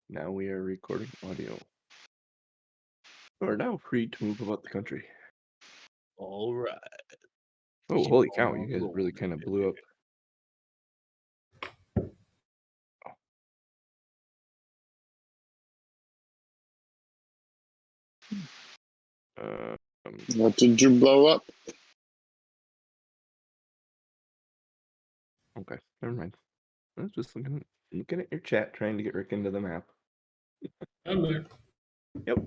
Now we are recording audio. We're now free to move about the country. All right. Oh, Keep holy on cow, you guys really rolling, kind of baby. blew up. What did you blow up? Okay, never mind. I was just looking at your chat, trying to get Rick into the map. I'm there. Yep.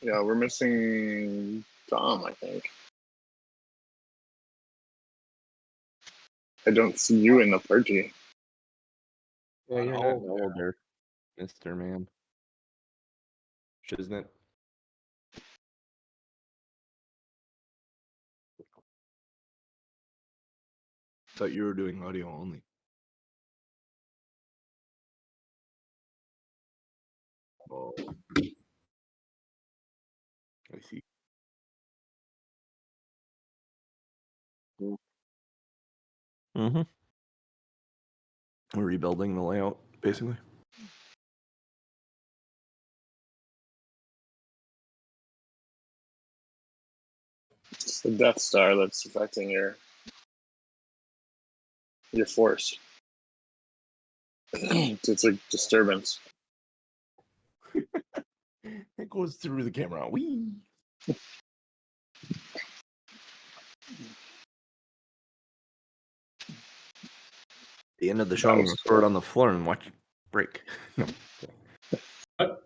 Yeah, we're missing Tom, I think. I don't see you in the party. Yeah, you're not Oh, older, Mr. Man. Isn't it? Thought you were doing audio only. Oh. I see. Mm-hmm. We're rebuilding the layout, basically. It's the Death Star that's affecting your force. It's a disturbance. It goes through the camera. Whee! The end of the show, I'm going to throw it on the floor and watch it break. No.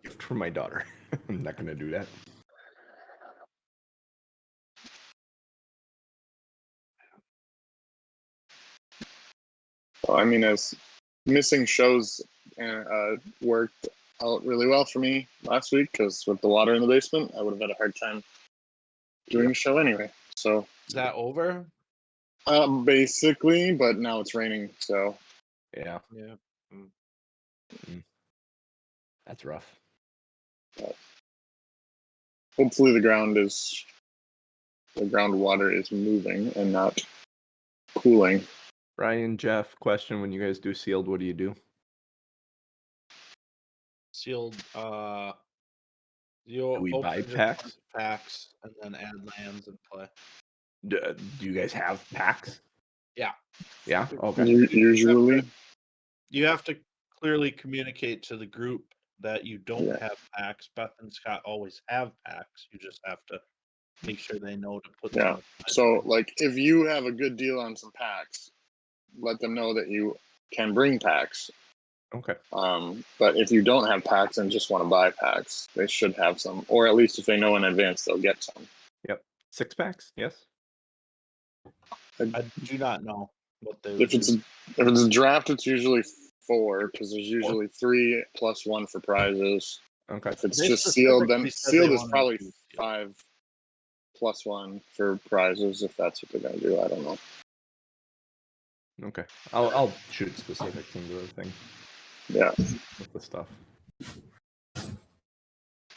Gift for my daughter. I'm not going to do that. Well, I mean, as missing shows worked out really well for me last week because with the water in the basement, I would have had a hard time doing the show anyway. So is that over? basically, but now it's raining, so Yeah. Yeah. That's rough. Hopefully the groundwater is moving and not cooling. Ryan, Jeff, question: when you guys do sealed, what do you do? Sealed. Do You we buy open packs? packs and then add lands and play. Do you guys have packs? Yeah. Yeah. Okay. Usually, You have to clearly communicate to the group that you don't Yeah. have packs. Beth and Scott always have packs. You just have to make sure they know to put Yeah. some aside. So, like, if you have a good deal on some packs, let them know that you can bring packs. Okay. But if you don't have packs and just want to buy packs, they should have some, or at least if they know in advance, they'll get some. Yep. 6 packs. Yes. I do not know what they If would it's do. a draft, it's usually 4 because there's usually 3 plus 1 for prizes. Okay. If it's They just sealed, then specifically said they sealed is wanted probably to do sealed. 5 plus 1 for prizes. If that's what they're gonna do, I don't know. Okay. I'll shoot specifics into the thing Yeah. with the stuff.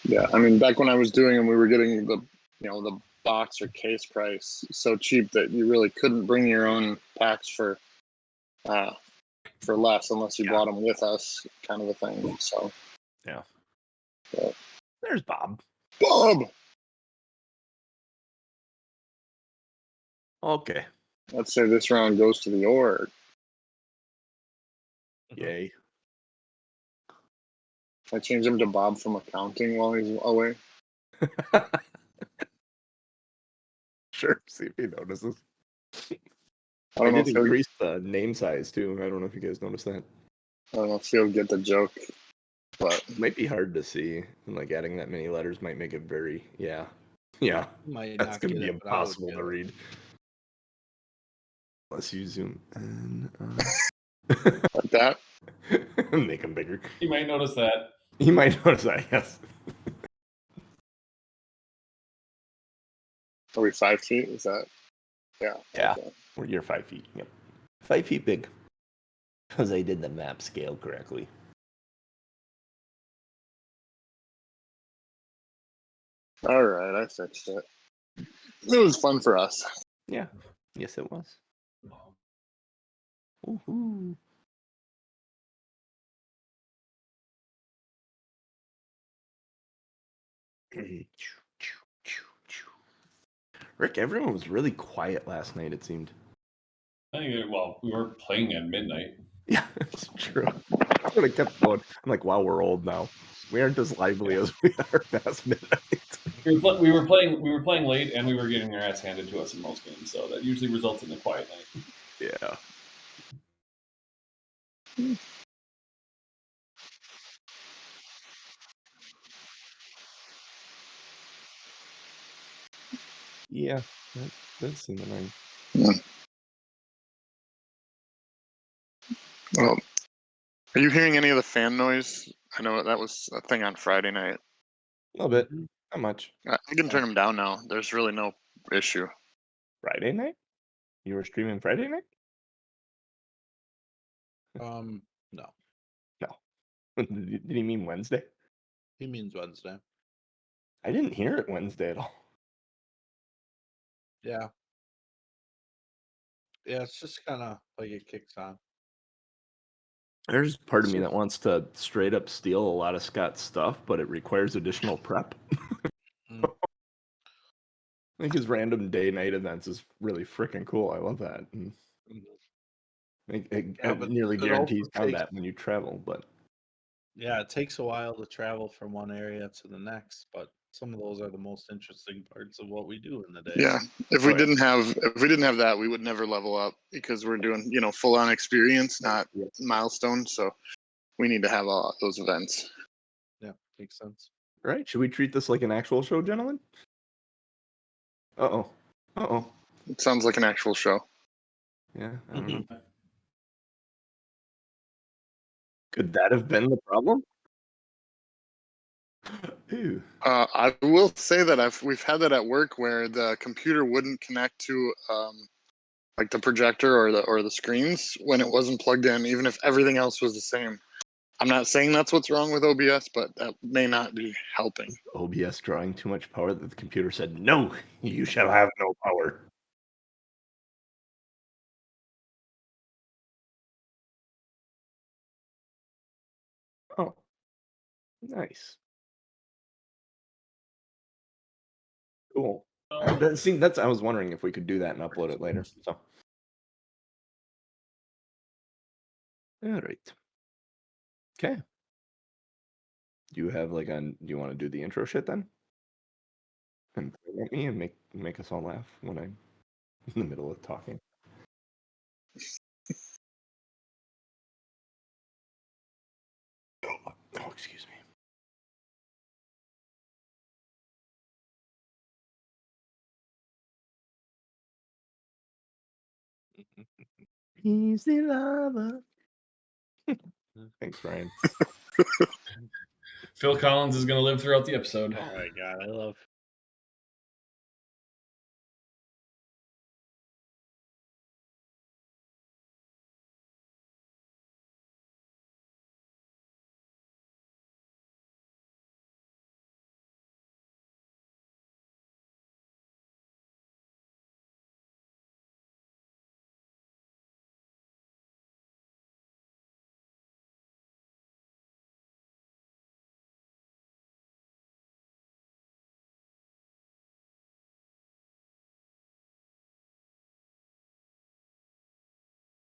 Yeah, I mean, back when I was doing them, we were getting the box or case price so cheap that you really couldn't bring your own packs for less unless you bought them with us, kind of a thing. So Yeah. But, There's Bob. Bob. Okay. Let's say this round goes to the org. Yay. I change him to Bob from accounting while he's away. Sure. See if he notices. I don't know did if he'll increase the name size too. I don't know if you guys noticed that. get the joke, but It might be hard to see. And like adding that many letters might make it very Yeah. Might That's not gonna get be it, but I would impossible get to it. read. Unless you zoom in. like that. Make them bigger. You might notice that. You might notice that, yes. Are we 5 feet? Is that? Yeah. Yeah. Okay. Well, you're 5 feet. Yep. 5 feet big. Because I did the map scale correctly. All right, I fixed it. It was fun for us. Yeah. Yes, it was. Woohoo. Rick, everyone was really quiet last night, it seemed. I think, well, we were playing at midnight. Yeah, it's true. I would have kept going. I'm like, wow, we're old now. We aren't as lively as we are past midnight. We were playing late, and we were getting our ass handed to us in most games, so that usually results in a quiet night. Yeah. Yeah, that does seem annoying. Well, are you hearing any of the fan noise? I know that was a thing on Friday night. A little bit. Not much. I can turn them down now. There's really no issue. Friday night? You were streaming Friday night? No. No. Did he mean Wednesday? He means Wednesday. I didn't hear it Wednesday at all. Yeah. Yeah, it's just kind of like it kicks on. There's part of me that wants to straight up steal a lot of Scott's stuff, but it requires additional prep. Mm. I think his random day night events is really freaking cool. I love that. And it but nearly it guarantees also takes- combat when you travel, but Yeah, it takes a while to travel from one area to the next, but some of those are the most interesting parts of what we do in the day. Yeah, if we didn't have that, we would never level up because we're doing full on experience, not milestones. So we need to have all those events. Yeah, makes sense. right. Should we treat this like an actual show, gentlemen? Uh-oh. Uh-oh. It sounds like an actual show. Yeah, I don't know. Could that have been the problem? Ew. I will say that we've had that at work where the computer wouldn't connect to like the projector or the screens when it wasn't plugged in, even if everything else was the same. I'm not saying that's what's wrong with OBS, but that may not be helping. OBS drawing too much power that the computer said, no, you shall have no power. Oh, nice. Cool. I was wondering if we could do that and upload it later. So, all right. Okay. Do you want to do the intro shit then? And point at me and make us all laugh when I'm in the middle of talking. Oh, excuse me. Easy lover. Thanks, Ryan. Phil Collins is going to live throughout the episode. Oh my god, I love.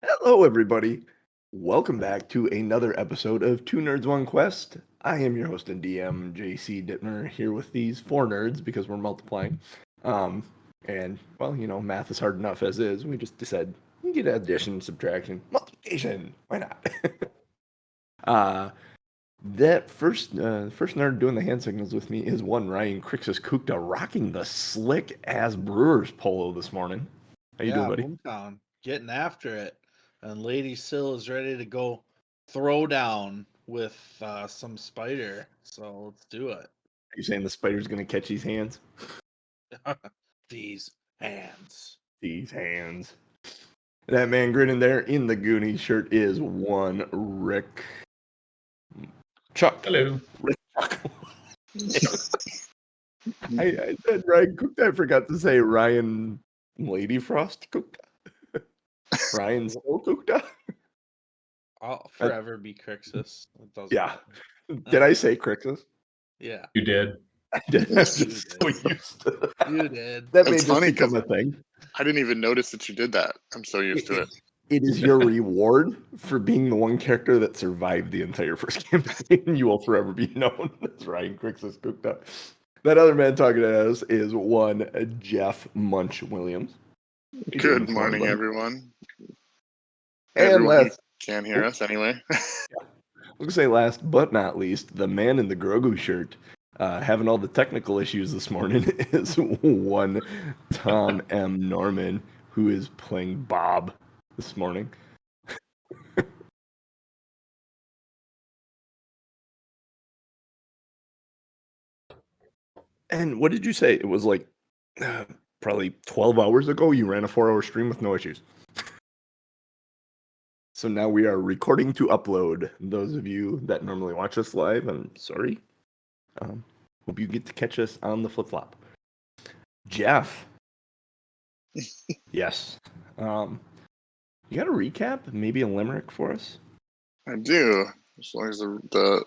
Hello, everybody. Welcome back to another episode of Two Nerds, One Quest. I am your host and DM, JC Dittmer, here with these four nerds because we're multiplying. And, well, math is hard enough as is. We just decided you get addition, subtraction, multiplication. Why not? That first nerd doing the hand signals with me is one Ryan Crixus Kukta rocking the slick ass Brewers polo this morning. How you doing, buddy? Boomtown getting after it, and Lady Sill is ready to go throw down with some spider. So let's do it. Are you saying the spider's gonna catch these hands? These hands. These hands. That man grinning there in the Goonies shirt is one Rick Chuck. Hello. Rick Chuck. I said Ryan Cooked. I forgot to say Ryan Lady Frost Cooked. Ryan Soul Cooked. I'll forever be Crixus. It doesn't Yeah. matter. Did I say Crixus? Yeah. You did. I did. I'm just so used to that. You did. That may It's just funny become a thing. I didn't even notice that you did that. I'm so used to it. It is your reward for being the one character that survived the entire first campaign. You will forever be known as Ryan Crixus cooked up. That other man talking to us is one Jeff Munch Williams. How you doing Good this morning, morning, buddy? everyone. And Everyone who last, can hear us anyway. I'm gonna say last but not least, the man in the Grogu shirt, having all the technical issues this morning, is one Tom M. Norman, who is playing Bob this morning. And what did you say? It was like probably 12 hours ago you ran a 4-hour stream with no issues. So now we are recording to upload. Those of you that normally watch us live, I'm sorry. Hope you get to catch us on the flip-flop. Jeff. Yes. You got a recap? Maybe a limerick for us? I do. As long as the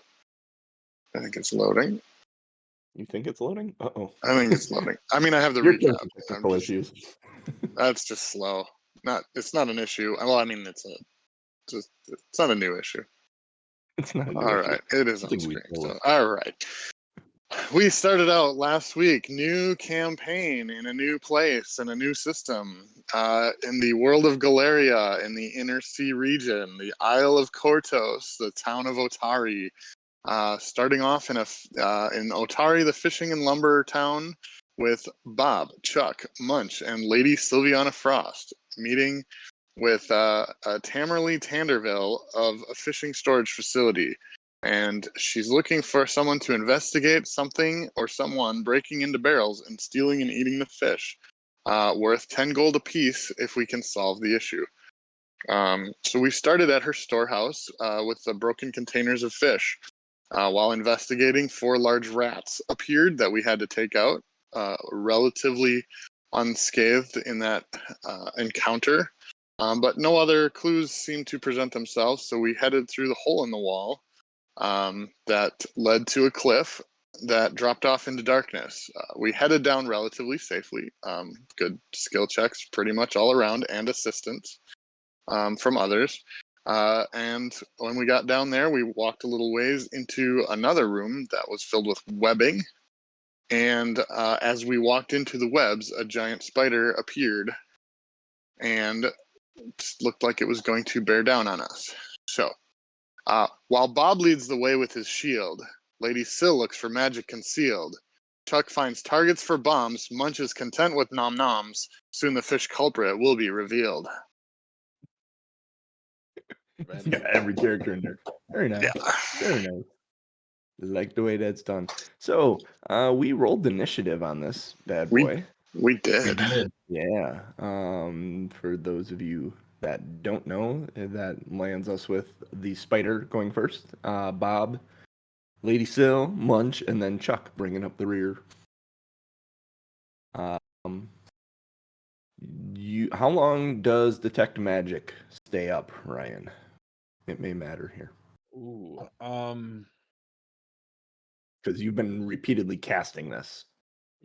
I think it's loading. You think it's loading? Uh-oh. I think it's loading. I mean, I have the Your recap. technical issues. That's just slow. It's not an issue. Well, I mean, it's not a new issue. It's not a new All issue. right, it is I on think we screen. know So, it. all right. We started out last week, new campaign in a new place and a new system. In the world of Galeria, in the Inner Sea region, the Isle of Kortos, the town of Otari. Starting off in Otari, the fishing and lumber town, with Bob, Chuck, Munch, and Lady Sylviana Frost, meeting with Tamerly Tanderville of a fishing storage facility. And she's looking for someone to investigate something or someone breaking into barrels and stealing and eating the fish, worth 10 gold apiece if we can solve the issue. So we started at her storehouse with the broken containers of fish. While investigating, 4 large rats appeared that we had to take out, relatively unscathed in that encounter. But no other clues seemed to present themselves, so we headed through the hole in the wall that led to a cliff that dropped off into darkness. We headed down relatively safely. Good skill checks pretty much all around and assistance from others. And when we got down there, we walked a little ways into another room that was filled with webbing. And as we walked into the webs, a giant spider appeared and looked like it was going to bear down on us. So, while Bob leads the way with his shield, Lady Syl looks for magic concealed. Chuck finds targets for bombs. Munch is content with noms. Soon the fish culprit will be revealed. Yeah, every character in there. Very nice. Yeah. Very nice. Like the way that's done. So, we rolled the initiative on this bad boy. We did. Yeah. For those of you that don't know, that lands us with the spider going first. Bob, Lady Syl, Munch, and then Chuck bringing up the rear. How long does detect magic stay up, Ryan? It may matter here. Ooh. Because you've been repeatedly casting this.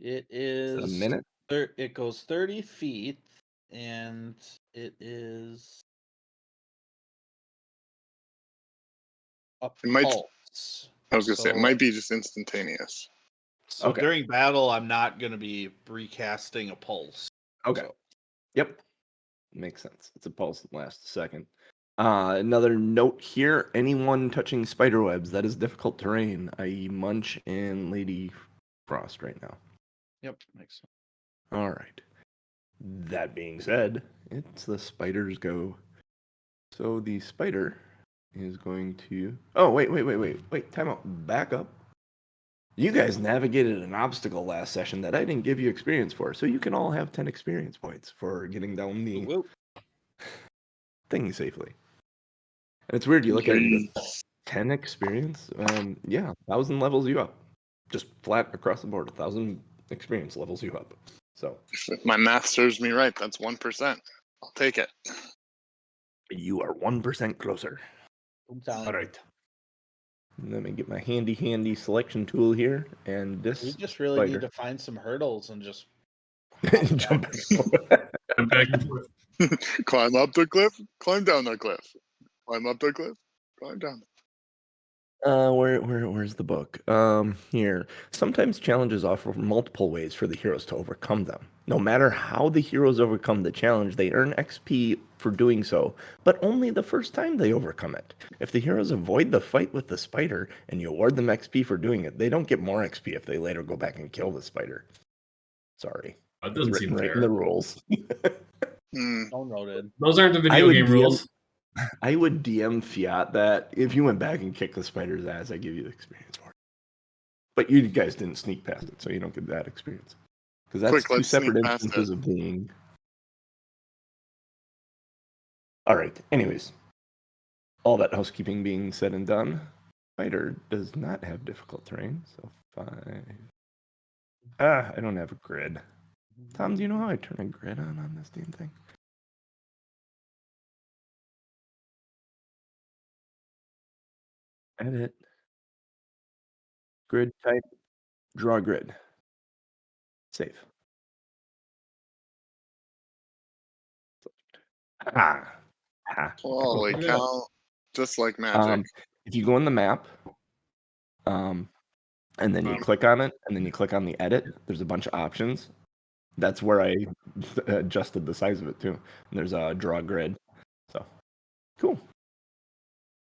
It Is it is a minute? It goes 30 feet, and it is a It might- pulse. I was going to say, it might be just instantaneous. So Okay. during battle, I'm not going to be recasting a pulse. Okay. So, Yep. Makes sense. It's a pulse that lasts a second. Another note here, anyone touching spiderwebs, that is difficult terrain, i.e. Munch and Lady Frost right now. yep, makes sense. All right. That being said, it's the spider's go. So the spider is going to... Oh, wait, time out. Back up. You guys navigated an obstacle last session that I didn't give you experience for, so you can all have 10 experience points for getting down the thing safely. And it's weird, you look at it and you go, 10 experience? Yeah, 1,000 levels you up. Just flat across the board, 1,000 experience levels you up. So If my math serves me right, that's 1%. I'll take it. you are 1% closer. I'm telling All you. right. Let me get my handy selection tool here, and this We just really spider. need to find some hurdles and just Jump back. I'm back and forth. Climb up the cliff, climb down the cliff. Climb up the cliff, climb down. Where's the book? Here. Sometimes challenges offer multiple ways for the heroes to overcome them. No matter how the heroes overcome the challenge, they earn XP for doing so, but only the first time they overcome it. If the heroes avoid the fight with the spider and you award them XP for doing it, they don't get more XP if they later go back and kill the spider. Sorry. That It's doesn't written seem right fair. in the rules. so noted. Those aren't the I video would game DM rules. I would DM Fiat that if you went back and kicked the spider's ass, I give you the experience for it. But you guys didn't sneak past it, so you don't get that experience. Because that's Quick, two let's sneak separate past instances of being. All right. Anyways, all that housekeeping being said and done, spider does not have difficult terrain, so 5. I don't have a grid. Tom, do you know how I turn a grid on this damn thing? Edit. Grid type. Draw grid. Save. Ah. Holy Yeah. cow. Just like magic. If you go in the map, and then you click on it, and then you click on the edit, there's a bunch of options. That's where I adjusted the size of it too. And there's a draw grid. So cool.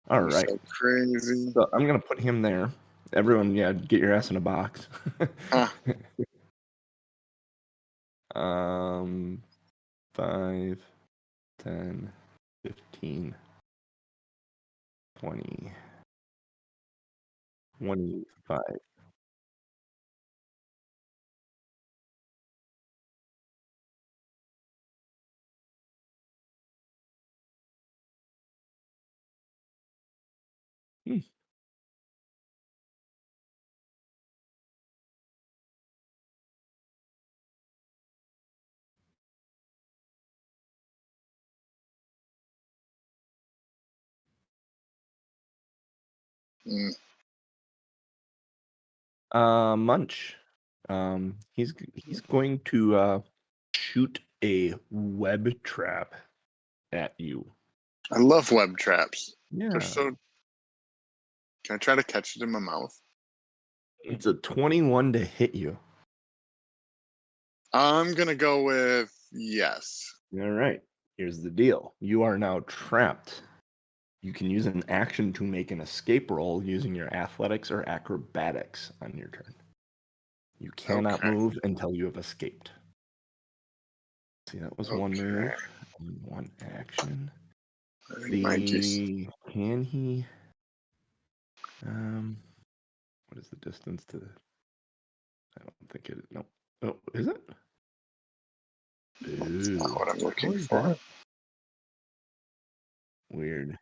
All You're right. so crazy. So I'm gonna put him there. Everyone, yeah, get your ass in a box. Ah. 5, 10, 15, 20, 25. Hmm. Mm. Munch. He's going to shoot a web trap at you. I love web traps. Yeah. They're so. Can I try to catch it in my mouth? It's a 21 to hit you. I'm gonna go with yes. All right. Here's the deal. You are now trapped. You can use an action to make an escape roll using your athletics or acrobatics on your turn. You cannot Okay. move until you have escaped. See, that was one Okay. move and one action. I might just. Can he? What is the distance to the? I don't think it. No. Oh, is it? That's not what I'm How looking is for. that? Weird.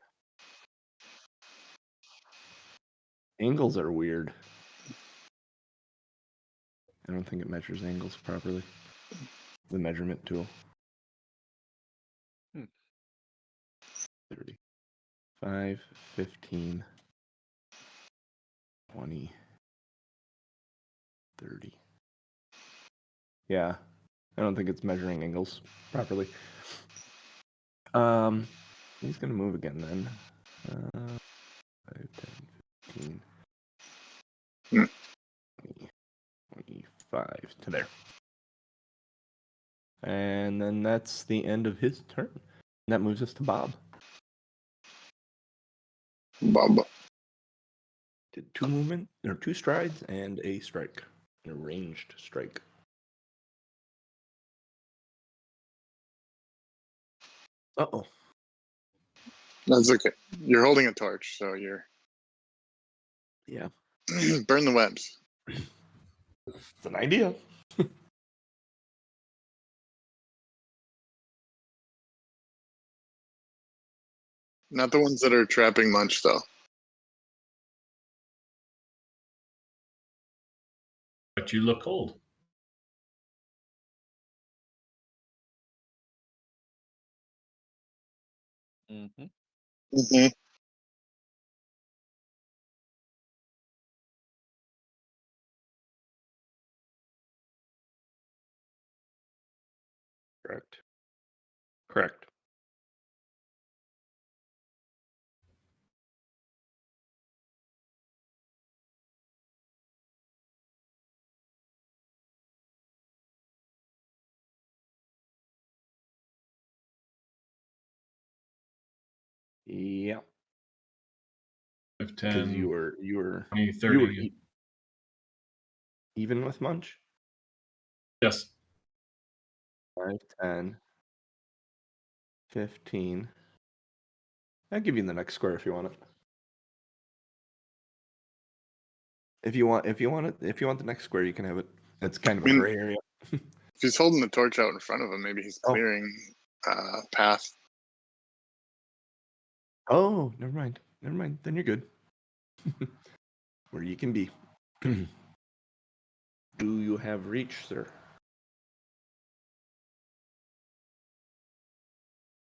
Angles are weird. I don't think it measures angles properly. The measurement tool. 30. 5, 15, 20, 30. Yeah, I don't think it's measuring angles properly. He's gonna move again then. 5, 10, 15, Hmm. 20, 25 to there. And then that's the end of his turn. And that moves us to Bob. Bob. Did 2 movement, or 2 strides and a strike. An arranged strike. Uh-oh. That's okay. You're holding a torch, so you're. Yeah, Burn the webs. it's an idea. Not the ones that are trapping Munch, though. But you look cold. Mm-hmm. Mm-hmm. Correct. Yeah, 5, because 10, you were 20, 30. Even with Munch. Yes. 5, 10, 15. I'll give you the next square if you want it. If you want the next square, you can have it. It's kind of a I mean- gray area. If he's holding the torch out in front of him, maybe he's Oh. clearing path. Oh, never mind. Then you're good. Where you can be. Do you have reach, sir?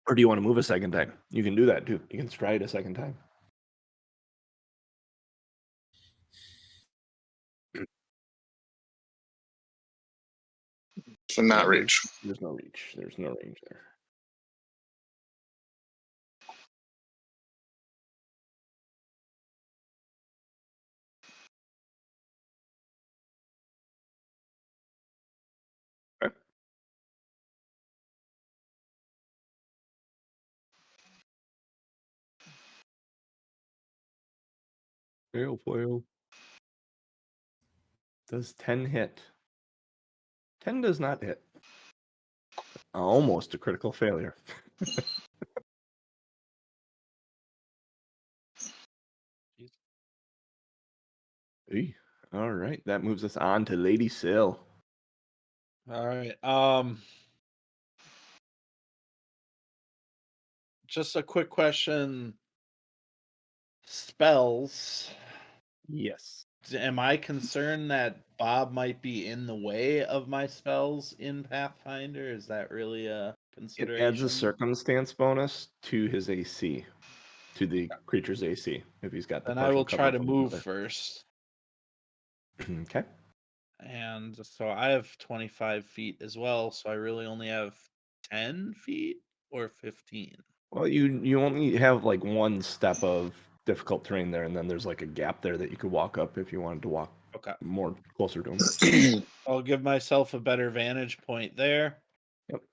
Or do you want to move a second time? You can do that too. You can stride a second time. So not Yeah, reach. There's no reach. There's no range there. Okay. Fail. Does 10 hit? 10 does not hit. Almost a critical failure. Eey. All right, that moves us on to Lady Sill. All right. Just a quick question. Spells. Yes. Am I concerned that Bob might be in the way of my spells in Pathfinder? Is that really a It consideration? adds a circumstance bonus to his AC, to the creature's AC, if he's got the Then I partial will try cover to from move another. first. Okay. And so I have 25 feet as well, so I really only have 10 feet or 15. Well, you only have like one step of difficult terrain there, and then there's like a gap there that you could walk up if you wanted to walk Okay. more closer to him. I'll give myself a better vantage point there. Yep.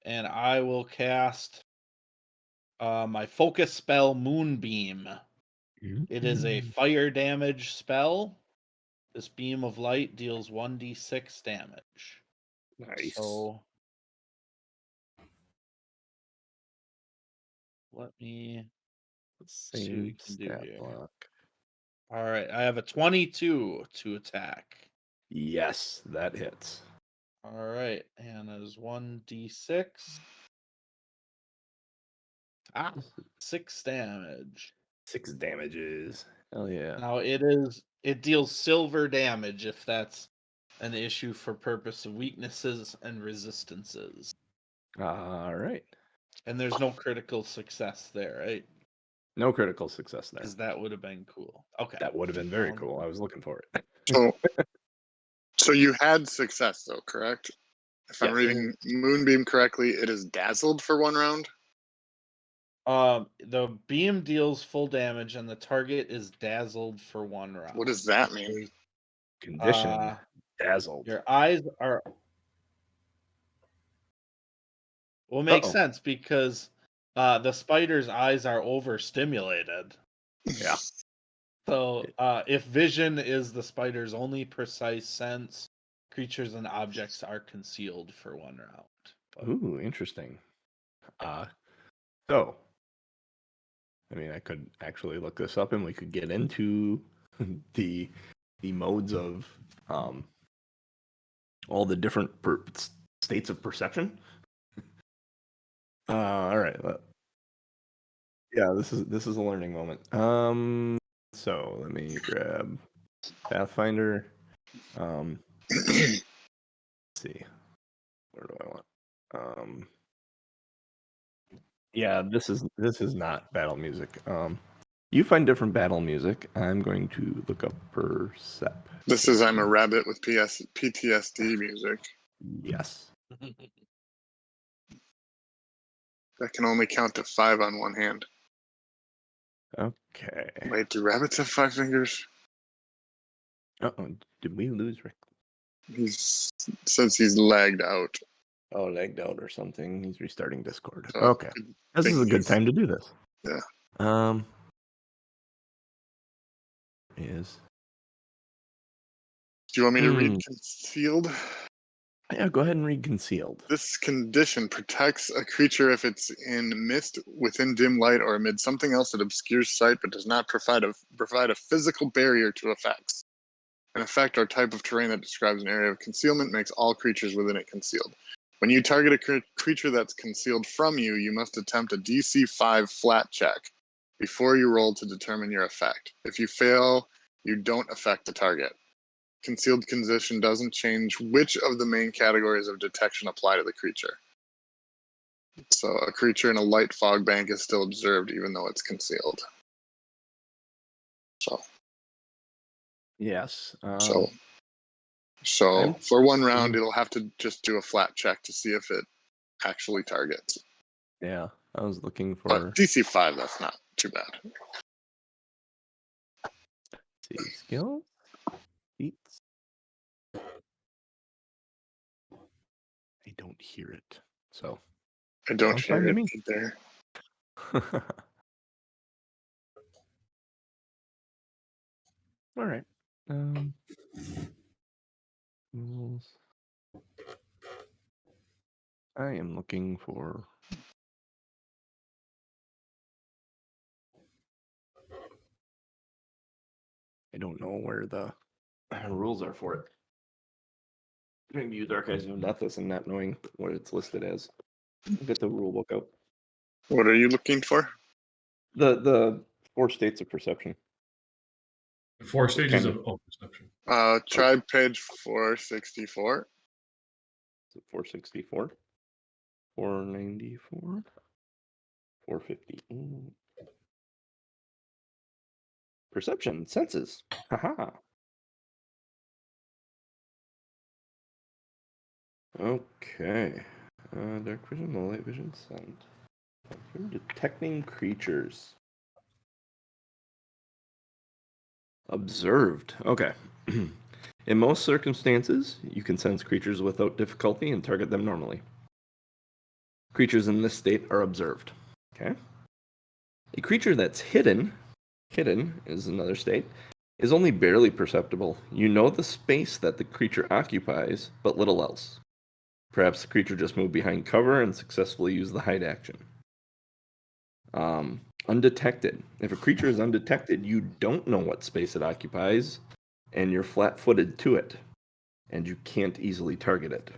And I will cast my focus spell Moonbeam. It is a fire damage spell. This beam of light deals 1d6 damage. Nice. So let me see what we Same can do stat here. block. All right, I have a 22 to attack. Yes, that hits. All right, and that is 1d6. Ah, 6 damage. 6 damages. Hell yeah. Now it deals silver damage if that's an issue for purpose of weaknesses and resistances. All right. And there's no critical success there, right? No critical success there. Because that would have been cool. Okay. That would have been very Sounds cool. good. I was looking for it. So you had success though, correct? If I'm Yes. reading Moonbeam correctly, it is dazzled for 1 round. The beam deals full damage and the target is dazzled for 1 round. What does that mean? Condition dazzled. Your eyes are well, makes Uh-oh. sense because the spider's eyes are overstimulated. Yeah. So if vision is the spider's only precise sense, creatures and objects are concealed for 1 round. But Ooh, interesting. So, I mean, I could actually look this up, and we could get into the modes of all the different states of perception. All right. Yeah, this is a learning moment. So let me grab Pathfinder. Let's see. Where do I want? Yeah, this is not battle music. You find different battle music. I'm going to look up percept. This is I'm a rabbit with PTSD music. Yes. that can only count to 5 on one hand. Okay. Wait, do rabbits have 5 fingers? Uh-oh. Did we lose Rick? He says he's lagged out. Oh, lagged out or something. He's restarting Discord. So Okay. This is a good time to do this. Yeah. Is. Do you want me to read concealed? Yeah, go ahead and read concealed. This condition protects a creature if it's in mist, within dim light, or amid something else that obscures sight but does not provide a physical barrier to effects. An effect or type of terrain that describes an area of concealment makes all creatures within it concealed. When you target a creature that's concealed from you, you must attempt a DC 5 flat check before you roll to determine your effect. If you fail, you don't affect the target. Concealed condition doesn't change which of the main categories of detection apply to the creature. So a creature in a light fog bank is still observed even though it's concealed. So Yes. So for one round, it'll have to just do a flat check to see if it actually targets. Yeah, I was looking for. But DC 5, that's not too bad. See, skills, feats. I don't hear it, so. I don't Sounds hear fine to it me. either. All right. Rules. I am looking for. I don't know where the rules are for it. I'm trying to use Archives of Nethys and not knowing what it's listed as. I'll get the rule book out. What are you looking for? The 4 states of perception. 4 stages of perception. Try page 464. Is it 464? 494? 450. Perception, senses. Haha. Okay. Dark vision, low light vision, scent. Detecting creatures. Observed. Okay. In most circumstances, you can sense creatures without difficulty and target them normally. Creatures in this state are observed. Okay. A creature that's hidden is another state, is only barely perceptible. You know the space that the creature occupies, but little else. Perhaps the creature just moved behind cover and successfully used the hide action. Undetected. If a creature is undetected, you don't know what space it occupies, and you're flat-footed to it, and you can't easily target it.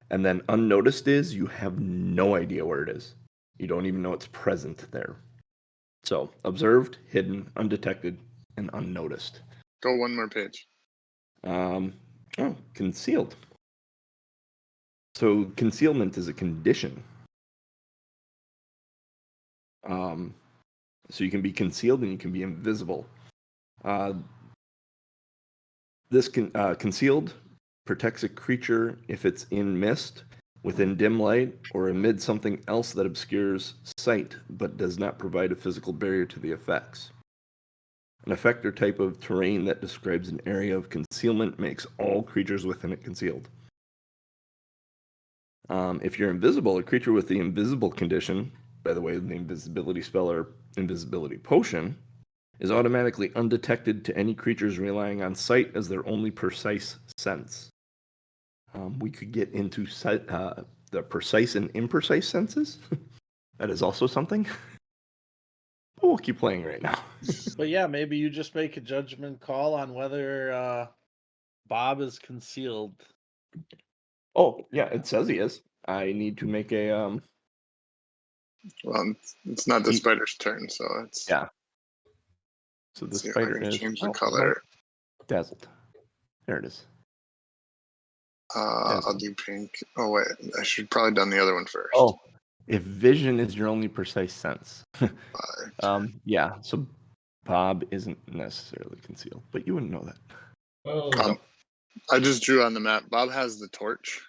And then unnoticed is you have no idea where it is. You don't even know it's present there. So observed, hidden, undetected, and unnoticed. Go one more page. Concealed. So concealment is a condition. So you can be concealed and you can be invisible. This concealed protects a creature if it's in mist, within dim light, or amid something else that obscures sight but does not provide a physical barrier to the effects. An effect or type of terrain that describes an area of concealment makes all creatures within it concealed. If you're invisible, a creature with the invisible condition, by the way, the invisibility spell or invisibility potion, is automatically undetected to any creatures relying on sight as their only precise sense. We could get into the precise and imprecise senses. That is also something. But we'll keep playing right now. But yeah, maybe you just make a judgment call on whether Bob is concealed. Oh, yeah, it says he is. I need to make a... Well, it's not the spider's turn, so it's... Yeah. So the spider is... change the color. Dazzled. There it is. I'll do pink. Oh, wait. I should probably done the other one first. Oh, if vision is your only precise sense. Yeah, so Bob isn't necessarily concealed, but you wouldn't know that. Oh, I just drew on the map. Bob has the torch.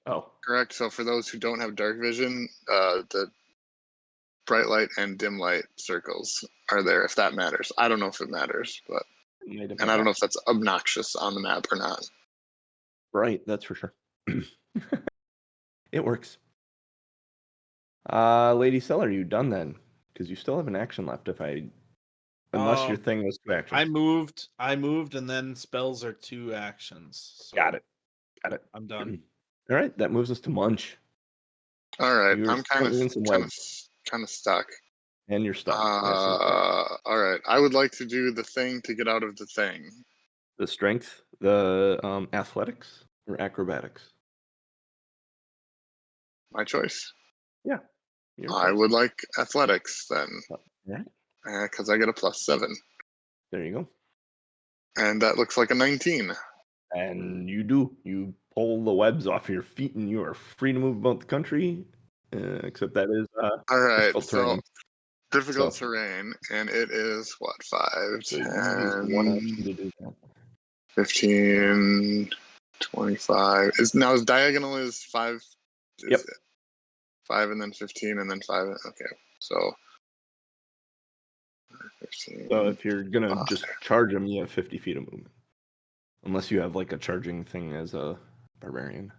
Oh, correct? So for those who don't have dark vision, the bright light and dim light circles are there, if that matters. I don't know if it matters, but and I don't know if that's obnoxious on the map or not. Right, that's for sure. It works. Lady Seller, are you done then? Because you still have an action left. Unless your thing was 2 actions. I moved, and then spells are 2 actions. So Got it. I'm done. All right, that moves us to Munch. All right, You're I'm kind in some webs, of stuck. and you're stuck. Yes, that's right. All right, I would like to do the thing to get out of the thing. The strength, the athletics, or acrobatics. My choice. Yeah. I would like athletics then, Yeah. because I get a +7, There you go. and that looks like a 19. And you do. You pull the webs off your feet, and you are free to move about the country. Except that is All right, difficult so terrain. difficult terrain, and it is what 5, So 10, you use 1 action to do that. 15, 25. Is diagonal is 5? Yep. 5 and then 15 and then 5. Okay, so 15. So if you're gonna just charge him, you have 50 feet of movement, unless you have like a charging thing as a barbarian.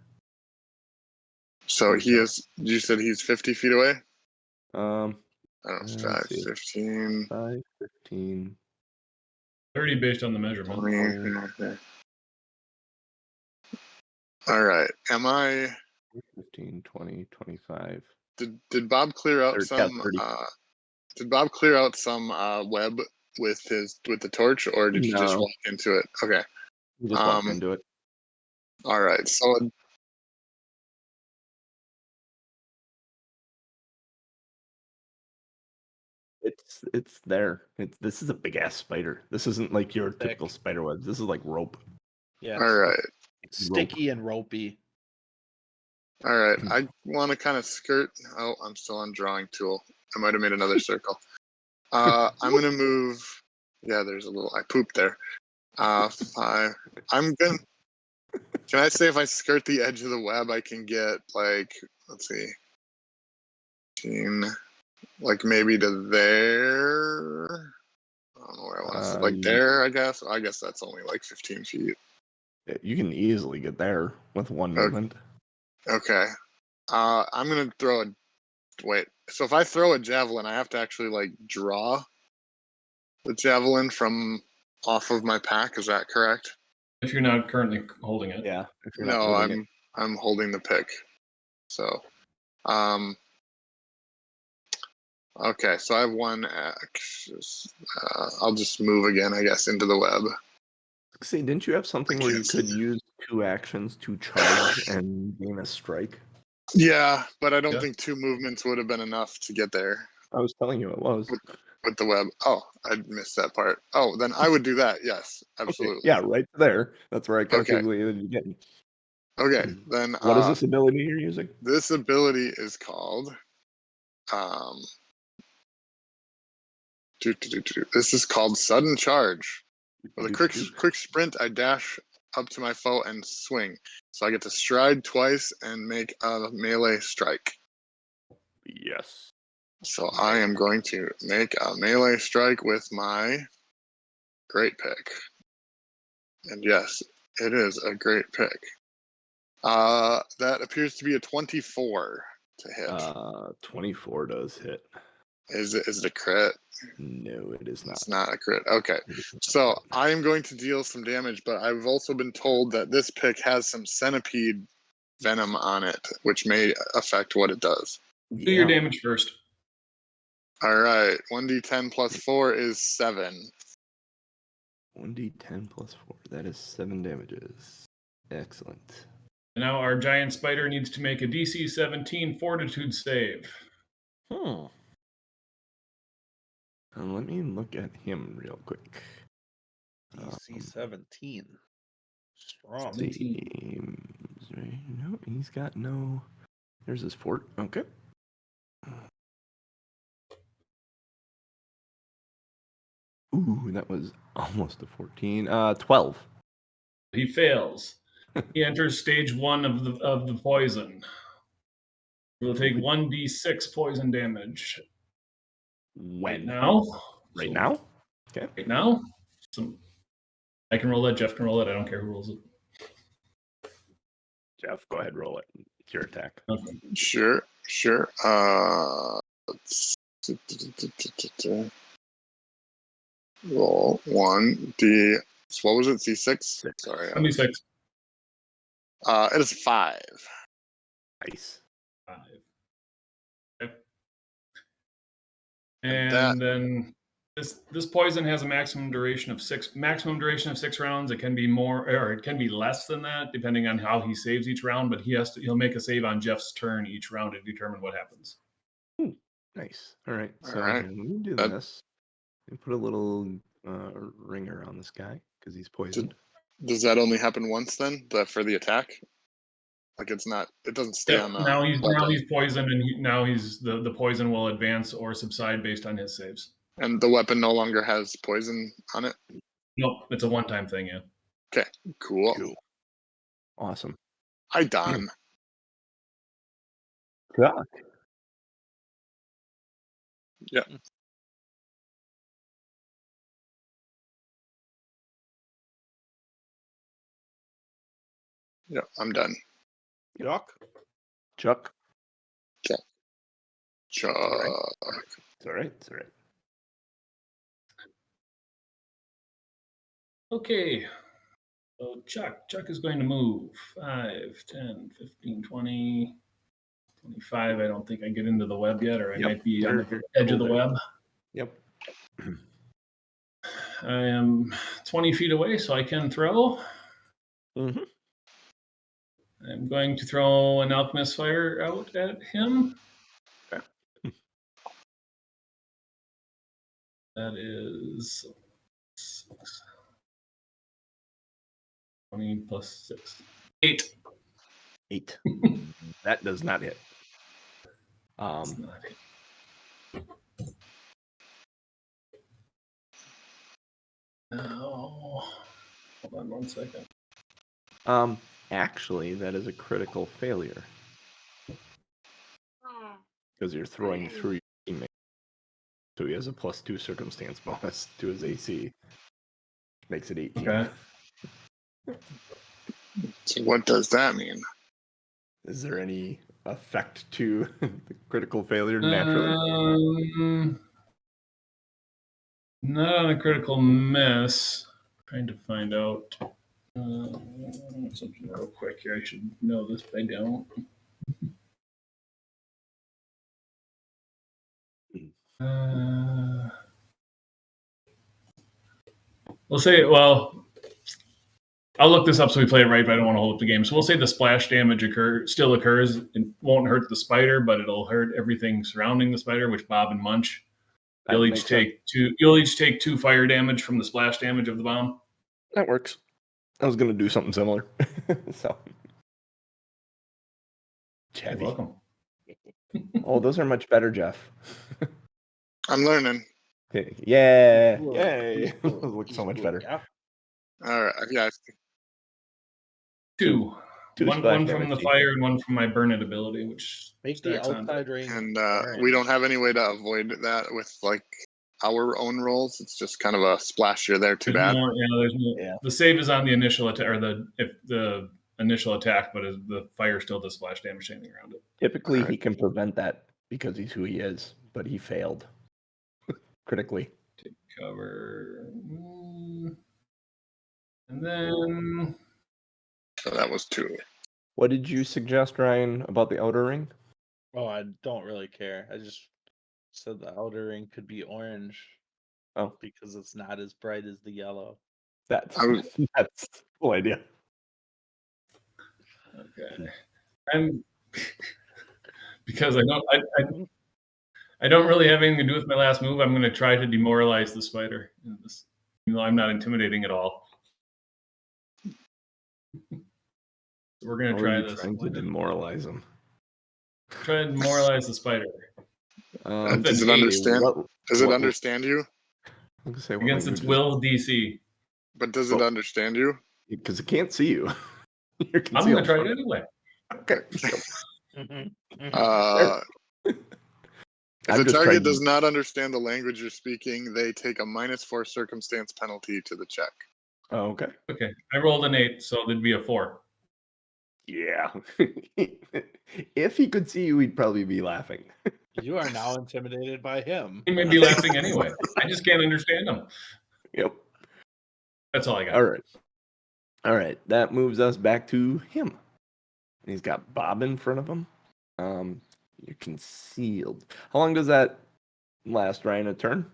So he is. You said he's 50 feet away. I don't know. 5, let's see. 15. 5, 15. 30 based on the measurement. 20. Okay. All right. Am I? 15, 20, 25. Did Bob clear out 30, some? 30. Did Bob clear out some web with the torch, or did you just No. walk into it? Okay. You just walked into it. All right. So It's there. This is a big ass spider. This isn't like your Thick. typical spider webs. This is like rope. Yeah. all right. Sticky and ropey. All right. I want to kind of skirt. Oh, I'm still on drawing tool. I might have made another circle. I'm gonna move. Yeah, there's a little. I pooped there. 5. I'm gonna. Can I say if I skirt the edge of the web, I can get like, let's see, 15, like maybe to there. I don't know where I want to say, like there. I guess that's only like 15 feet. You can easily get there with 1 movement. Okay. I'm gonna throw a. Wait. So if I throw a javelin, I have to actually like draw the javelin from off of my pack. Is that correct? If you're not currently holding it. Yeah. If you're No, not holding it. I'm holding the pick. So, okay. So I have 1 action. I'll just move again, I guess, into the web. See, didn't you have something where you could use 2 actions to charge and gain a strike? Yeah, but I don't think 2 movements would have been enough to get there. I was telling you it was. With the web. Oh, I missed that part. Oh, then I would do that. Yes, absolutely. Okay. Yeah, right there. That's where I calculated you getting. Okay, then What is this ability you're using? This ability is called this is called Sudden Charge. With a quick sprint, I dash up to my foe and swing. So I get to stride twice and make a melee strike. Yes. So I am going to make a melee strike with my great pick. And yes, it is a great pick. That appears to be a 24 to hit. 24 does hit. Is it a crit? No, it is not. It's not a crit. Okay. So I am going to deal some damage, but I've also been told that this pick has some centipede venom on it, which may affect what it does. Do your damage first. All right. 1d10 plus 4 is 7. 1d10 plus 4. That is 7 damages. Excellent. And now our giant spider needs to make a DC 17 fortitude save. Let me look at him real quick. DC 17. Strong. No, he's got no. There's his fort. Okay. Ooh, that was almost a 14. 12. He fails. He enters stage 1 of the poison. He will take 1d6 poison damage. When? Now? Right So, now? Okay. Right now? So I can roll that. Jeff can roll it. I don't care who rolls it. Jeff, go ahead, roll it. It's your attack. Okay. Sure. Let's roll 1d. What was it? C6? Sorry. 26. It is 5. Nice. 5. Okay. And And then this poison has a maximum duration of 6 rounds. It can be more, or it can be less than that, depending on how he saves each round. But he'll make a save on Jeff's turn each round to determine what happens. Ooh, nice. All right. All So right. let me do That- this. And put a little ringer on this guy because he's poisoned. Does that only happen once then? For the attack? Like it's not. It doesn't stay Yep. on the. Now he's weapon. poisoned, and now the poison will advance or subside based on his saves. And the weapon no longer has poison on it. Nope, it's a one-time thing. Yeah. Okay. Cool. Awesome. Hi, Don. Chuck. Yeah. Yeah, I'm done. Chuck. Chuck. Chuck. It's all right. It's all right. Okay. So Chuck is going to move 5, 10, 15, 20, 25. I don't think I get into the web yet, or I Yep. might be on the You're edge of the there. web. Yep. I am 20 feet away, so I can throw. Mm-hmm. I'm going to throw an alchemist fire out at him. Okay. That is 6. 20 plus 6. 8. 8. That does not hit. That's not it. No. Hold on 1 second. Actually, that is a critical failure because you're throwing through your teammate. So he has a +2 circumstance bonus to his AC. Makes it 18. Okay. So what does that mean? Is there any effect to the critical failure naturally? Not on a critical miss. Trying to find out something real quick here. I should know this, but I don't. Well, I'll look this up so we play it right, but I don't want to hold up the game. So we'll say the splash damage still occurs. It won't hurt the spider, but it'll hurt everything surrounding the spider, which Bob and Munch. You'll each take 2 fire damage from the splash damage of the bomb. That works. I was going to do something similar. So, You're welcome. Oh, those are much better, Jeff. I'm learning. Okay. Yeah. Yay. Those look so much better. Yeah. All right. Yeah. 2. Two One splash from damage the each. fire and one from my burn it ability, which Make the stacks on. outside ring. And we don't have any way to avoid that with like our own rolls. It's just kind of a splash here there. Too bad. Yeah. The save is on the initial attack, or the initial attack, but the fire still does splash damage anything around it. Typically, he can prevent that because he's who he is, but he failed critically. Take cover. And then So that was 2. What did you suggest, Ryan, about the outer ring? Oh, I don't really care. I just said the outer ring could be orange. Oh. Because it's not as bright as the yellow. That's the whole idea. okay, I'm because I don't really have anything to do with my last move. I'm going to try to demoralize the spider. Even though I'm not intimidating at all. So we're going to try this. Trying to demoralize him. Try to demoralize the spider. Does it understand? Does it understand you? Against its will DC. But does it understand you? Because it can't see you. You're I'm going to concealed try from it it. anyway. Okay. If I'm the just target trying does to- not understand the language you're speaking, they take a -4 circumstance penalty to the check. Oh, okay. Okay. I rolled an 8, so there'd be a 4. Yeah. If he could see you, he'd probably be laughing. You are now intimidated by him. He may be laughing anyway. I just can't understand him. Yep. That's all I got. All right. All right. That moves us back to him. He's got Bob in front of him. You're concealed. How long does that last, Ryan? A turn?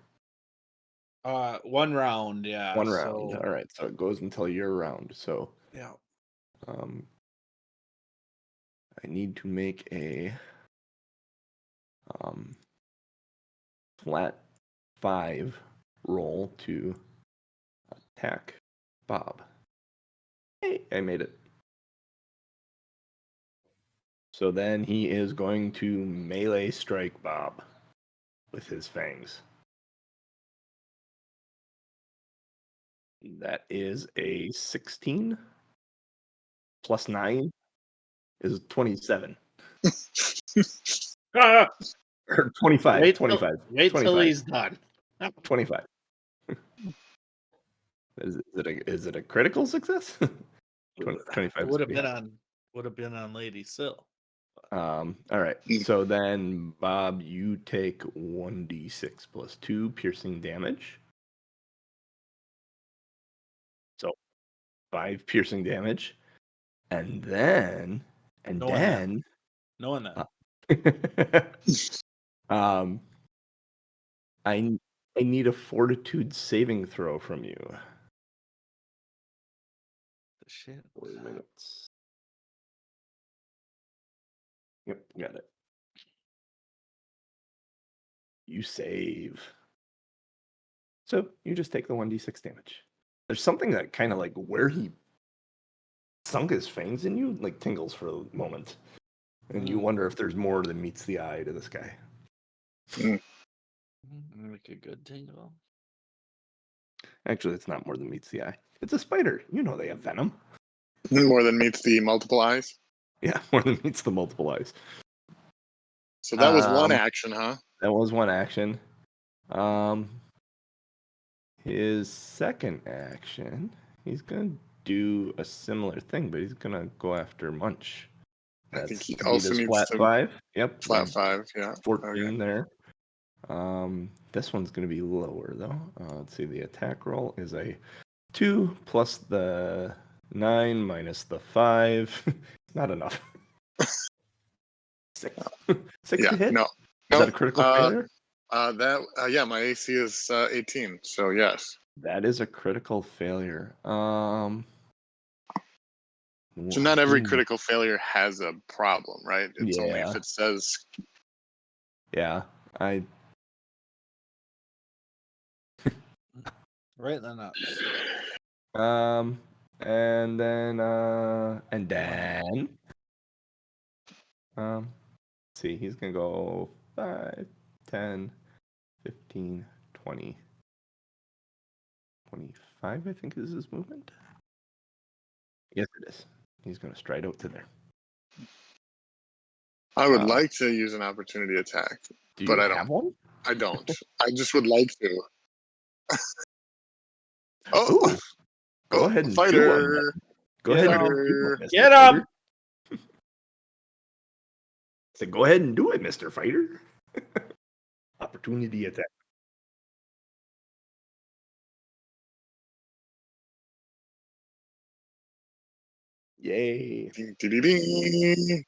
1 round, yeah. One round. So, All right. So it goes until you're around. So yeah. I need to make a flat 5 roll to attack Bob. Hey, I made it. So then he is going to melee strike Bob with his fangs. That is a 16 plus 9 is 27. Ah, Or 25. wait 25. Wait till 25. he's done. 25. Is it a critical success? 25 Would is have pretty been on Lady Sill. All right. So then, Bob, you take 1d6 plus 2 piercing damage. So 5 piercing damage. And then, Knowing that. I need a fortitude saving throw from you. The shit. 4 minutes. Yep, got it. You save. So you just take the 1d6 damage. There's something that kind of like where he sunk his fangs in you, like tingles for a moment. And you wonder if there's more than meets the eye to this guy. Like a good tingle. Actually, it's not more than meets the eye. It's a spider. You know they have venom. More than meets the multiple eyes. Yeah, more than meets the multiple eyes. So that was one action, huh? That was one action. His second action, he's gonna do a similar thing, but he's gonna go after Munch. I think he to beat also his needs flat to 5. Yep. flat 5. Yeah. 14 there. This one's gonna be lower though. Let's see. The attack roll is a 2 plus the 9 minus the 5. Not enough. 6. 6 Yeah. to hit. No. Is No. that a critical failure? Yeah, my AC is 18. So yes. That is a critical failure. So not every critical failure has a problem, right? It's only if it says. Yeah, Right in the nuts. and then see, he's gonna go 5, 10, 15, 20, 25, I think is his movement. Yes, it is. He's gonna stride out to there. I would like to use an opportunity attack, but I don't. Have one? I don't. I just would like to. Ooh, go ahead and fighter. do one. Go ahead and do one, Mr. Get Fighter. up! So go ahead and do it, Mr. Fighter. Opportunity attack. Yay. Ding, ding, ding, ding.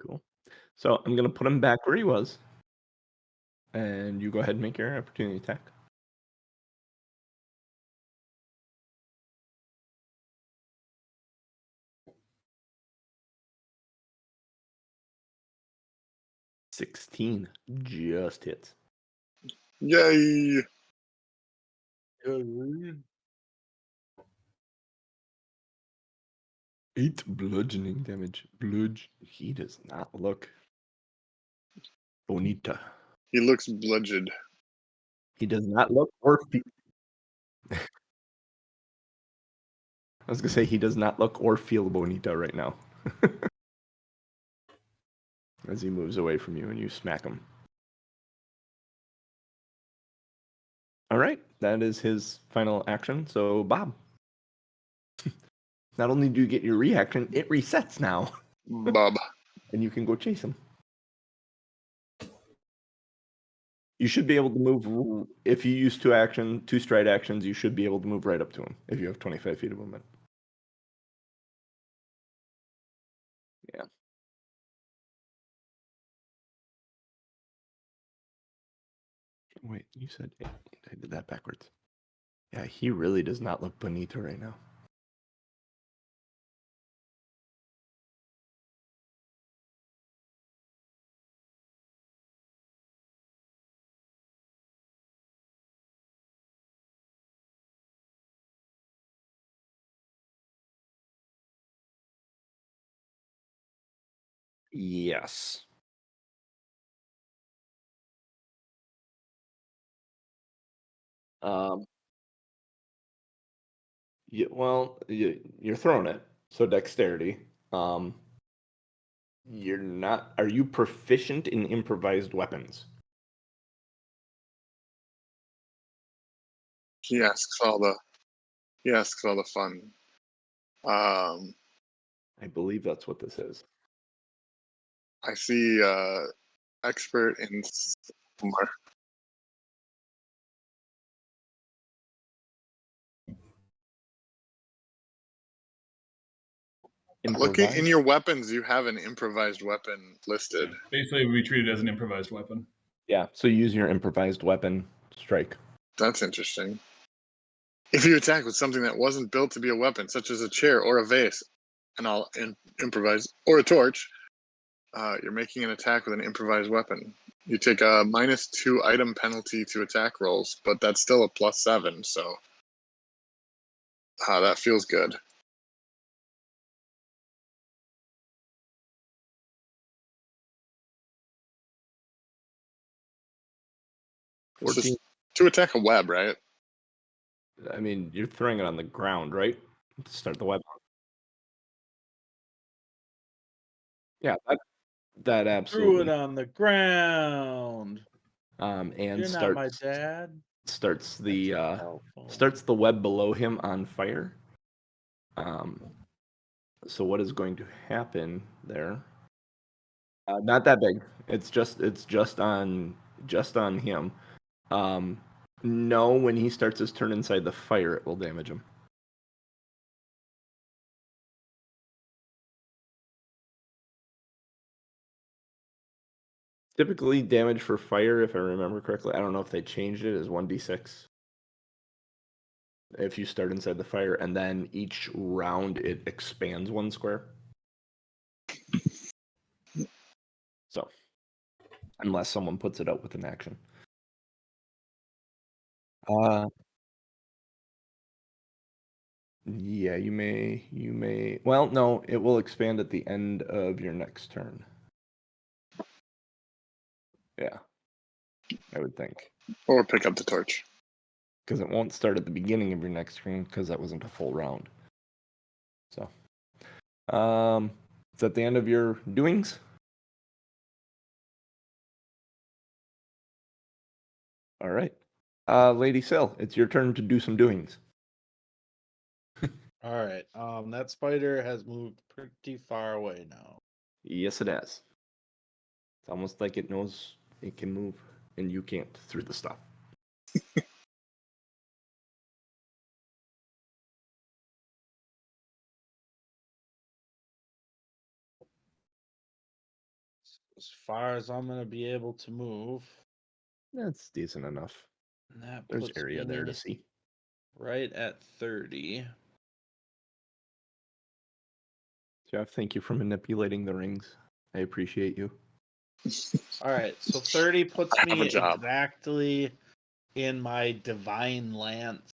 Cool. So I'm going to put him back where he was. And you go ahead and make your opportunity attack. $16 just hits. Yay. 8 bludgeoning damage. Bludge. He does not look bonita. He looks bludgeoned. He does not look or feel. I was gonna say he does not look or feel bonita right now. As he moves away from you and you smack him. All right, that is his final action. So, Bob. Not only do you get your reaction, it resets now. Bob. And you can go chase him. You should be able to move, if you use two stride actions, you should be able to move right up to him if you have 25 feet of movement. Yeah. Wait, you said 8. I did that backwards. Yeah, he really does not look bonito right now. Yes. You're throwing it, so dexterity. You're not. Are you proficient in improvised weapons? He asks all the fun. I believe that's what this is. I see expert in somewhere. Looking in your weapons, you have an improvised weapon listed. Basically, we treat it as an improvised weapon. Yeah, so use your improvised weapon strike. That's interesting. If you attack with something that wasn't built to be a weapon, such as a chair or a vase, and I'll improvise, or a torch, you're making an attack with an improvised weapon. You take a -2 item penalty to attack rolls, but that's still a +7, so that feels good. It's just to attack a web, right? I mean, you're throwing it on the ground, right? To start the web. Yeah, that absolutely. Threw it on the ground. And You're not my dad. Starts the web below him on fire. So what is going to happen there? Not that big. It's just on him. No, when he starts his turn inside the fire, it will damage him. Typically, damage for fire, if I remember correctly, I don't know if they changed it, is 1d6. If you start inside the fire, and then each round it expands 1 square. So, unless someone puts it out with an action. Yeah, you may. Well, no, it will expand at the end of your next turn. Yeah, I would think. Or pick up the torch. Because it won't start at the beginning of your next turn, because that wasn't a full round. So, is that the end of your doings? All right. Lady Sill, it's your turn to do some doings. All right. That spider has moved pretty far away now. Yes, it has. It's almost like it knows it can move, and you can't through the stuff. As far as I'm gonna be able to move. That's decent enough. There's area there to see. Right at 30. Jeff, thank you for manipulating the rings. I appreciate you. All right, so 30 puts me exactly in my divine lance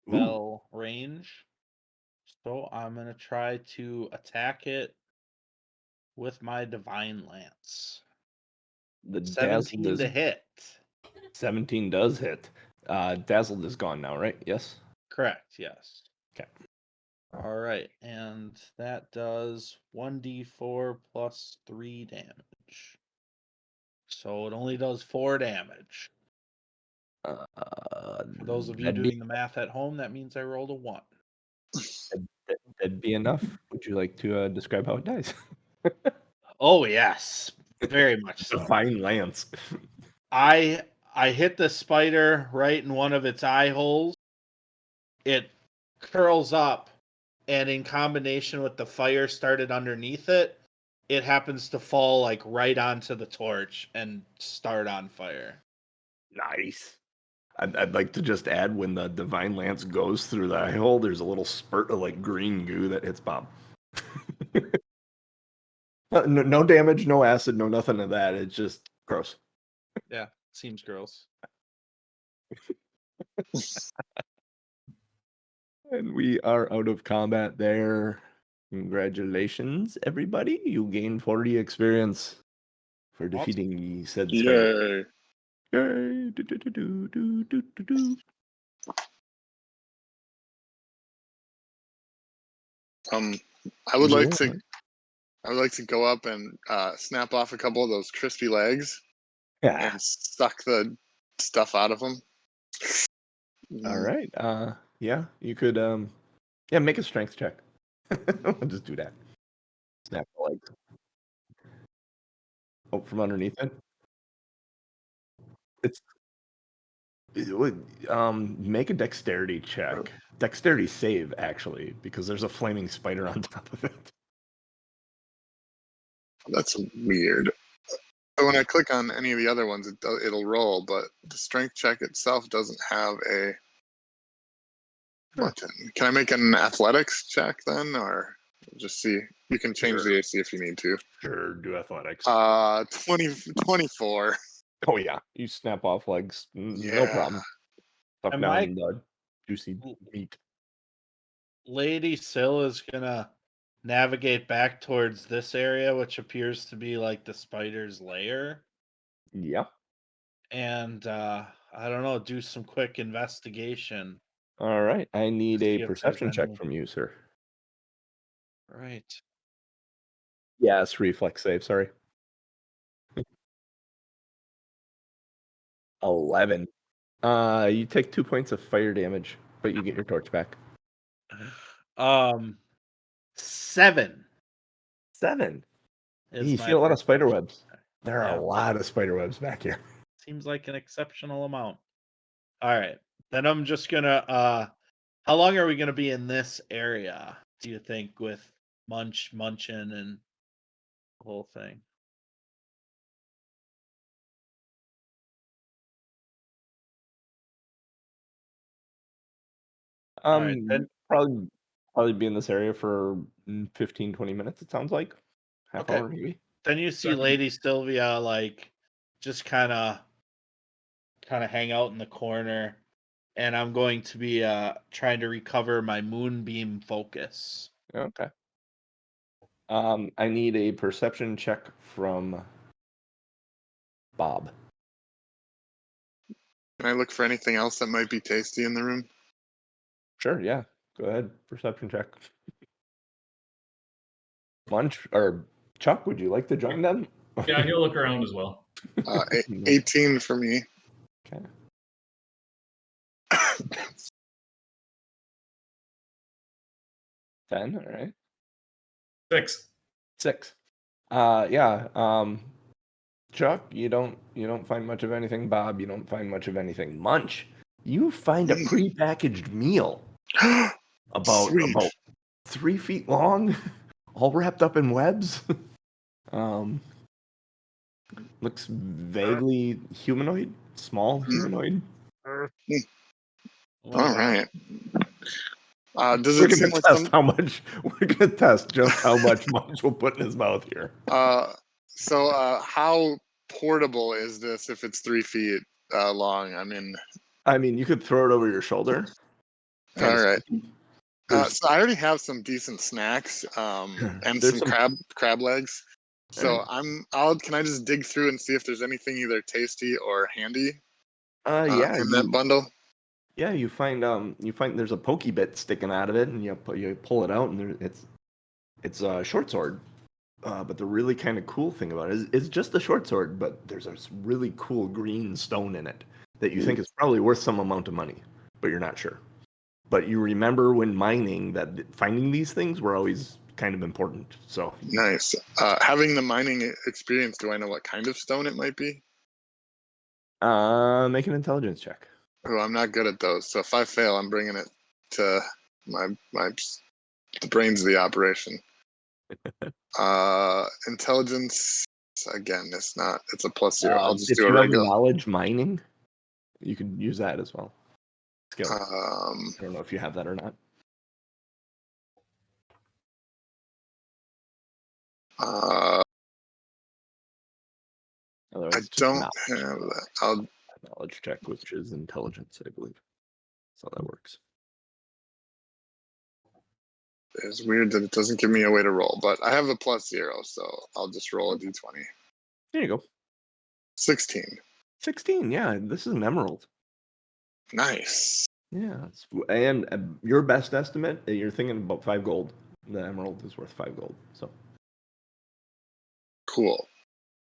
spell range. So I'm going to try to attack it with my Divine Lance. The 17 dazzled to is hit. 17 does hit. Dazzled is gone now, right? Yes. Correct, yes. Okay. All right, and that does 1d4 plus 3 damage. So it only does 4 damage. For those of you doing the math at home, that means I rolled a 1. That'd be enough. Would you like to describe how it dies? Oh, yes. Very much so. Fine lance. I hit the spider right in one of its eye holes. It curls up, and in combination with the fire started underneath it, it happens to fall like right onto the torch and start on fire. Nice. I'd like to just add, when the divine lance goes through the eye hole, there's a little spurt of like green goo that hits Bob. No damage, no acid, no nothing of that. It's just gross. Yeah, seems gross. And we are out of combat there. Congratulations, everybody. You gained 40 experience for defeating said spider. Yay. Yay. Do. I would like to go up and snap off a couple of those crispy legs Yeah. and suck the stuff out of them. All right. Yeah, you could yeah, make a strength check. We'll just do that. Snap the legs. Oh, from underneath it. It would make a dexterity check. Dexterity save, actually, because there's a flaming spider on top of it. That's weird. So when I click on any of the other ones, it'll roll, but the strength check itself doesn't have a button. Can I make an athletics check then, or just see? You can change the AC if you need to. Sure, do athletics. 24. Oh yeah, you snap off legs, no Yeah. problem. Suck Am down I- the juicy meat. Lady Sill is gonna navigate back towards this area, which appears to be like the spider's lair, Yep. and I don't know, do some quick investigation. All right, I need See a if there's perception check any- from you, sir. Right. Yes, reflex save. Sorry. 11. You take 2 points of fire damage, but you get your torch back. 7 7. is You my see a lot of spider perception webs. check. There are Yeah. a lot of spider webs back here. Seems like an exceptional amount. All right. Then I'm just gonna how long are we gonna be in this area, do you think, with munching and the whole thing? All right, then Probably be in this area for 15, 20 minutes, it sounds like. Half Okay. hour, maybe. then you see Second. Lady Sylvia like just kinda hang out in the corner, and I'm going to be trying to recover my moonbeam focus. Okay. I need a perception check from Bob. Can I look for anything else that might be tasty in the room? Sure, yeah. Go ahead. Perception check. Munch or Chuck, would you like to join them? Yeah, he'll look around as well. 18 for me. Okay. 10, all right. 6. 6. Yeah. Chuck, you don't find much of anything. Bob, you don't find much of anything. Munch, you find a prepackaged meal about Sweet. 3 feet long, all wrapped up in webs. Looks vaguely humanoid, small humanoid. All right. Does We're it seem gonna like test how much. We're gonna test just how much Munch will put in his mouth here. So how portable is this if it's 3 feet long? I mean, you could throw it over your shoulder. All right. So I already have some decent snacks, and There's some some- crab legs. So Alright. can I just dig through and see if there's anything either tasty or handy Yeah, in that bundle? yeah, you find there's a pokey bit sticking out of it, and you pull it out, and it's a short sword. But the really kind of cool thing about it is it's just a short sword, but there's a really cool green stone in it that you think is probably worth some amount of money, but you're not sure. But you remember when mining that finding these things were always kind of important. So Nice. Having the mining experience, do I know what kind of stone it might be? make an intelligence check. Oh, I'm not good at those. So if I fail, I'm bringing it to the brains of the operation. Intelligence, again, it's a +0. I'll just If do a you have regular. knowledge mining, you can use that as well. Skill. I Um, don't know if you have that or not. I Otherwise, it's just don't knowledge. have that. Knowledge check, which is intelligence, I believe. That's how that works. It's weird that it doesn't give me a way to roll, but I have a +0, so I'll just roll a d20. There you go. 16. 16. Yeah, this is an emerald. Nice. Yeah, and your best estimate, you're thinking about 5 gold. The emerald is worth 5 gold. So Cool.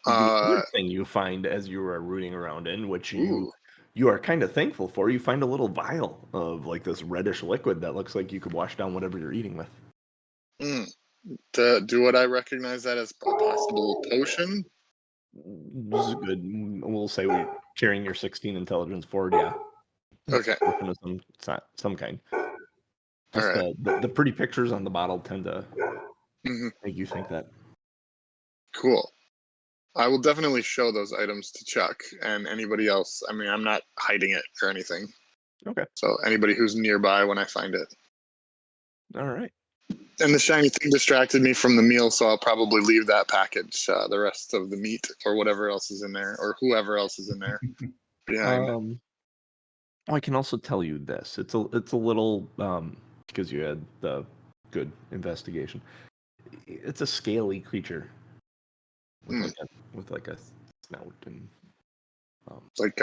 the other thing you find as you are rooting around in, which you are kind of thankful for, you find a little vial of like this reddish liquid that looks like you could wash down whatever you're eating with. Do I recognize that as a possible potion? This is good. We'll say we're carrying your 16 intelligence forward. Yeah. It's Okay. a potion of some kind. Just All right. the pretty pictures on the bottle tend to Mm-hmm. make you think that. Cool. I will definitely show those items to Chuck and anybody else. I mean, I'm not hiding it or anything. Okay. So anybody who's nearby when I find it. All right. And the shiny thing distracted me from the meal, so I'll probably leave that package, the rest of the meat or whatever else is in there, or whoever else is in there behind. I can also tell you this. It's a little because you had the good investigation. It's a scaly creature with like a snout and Like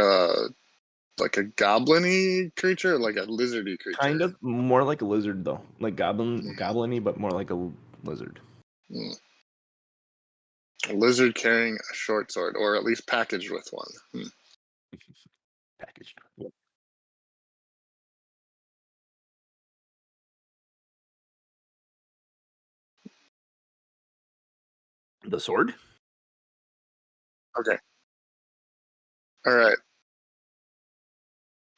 a goblin-y creature, or like a lizardy creature. kind of more like a lizard though, like goblin-y, but more like a lizard. A lizard carrying a short sword, or at least packaged with one. Packaged. Yep. The sword? Okay. All right.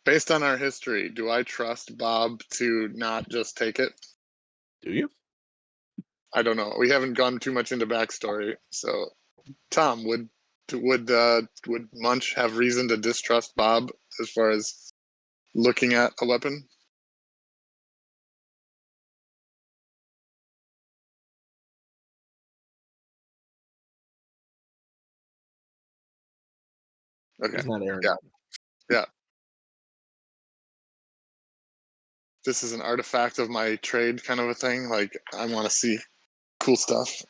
Based on our history, do I trust Bob to not just take it? Do you? I don't know. We haven't gone too much into backstory. So, Tom, would Munch have reason to distrust Bob as far as looking at a weapon? Okay. He's not Aaron. Yeah. This is an artifact of my trade, kind of a thing. Like, I want to see cool stuff.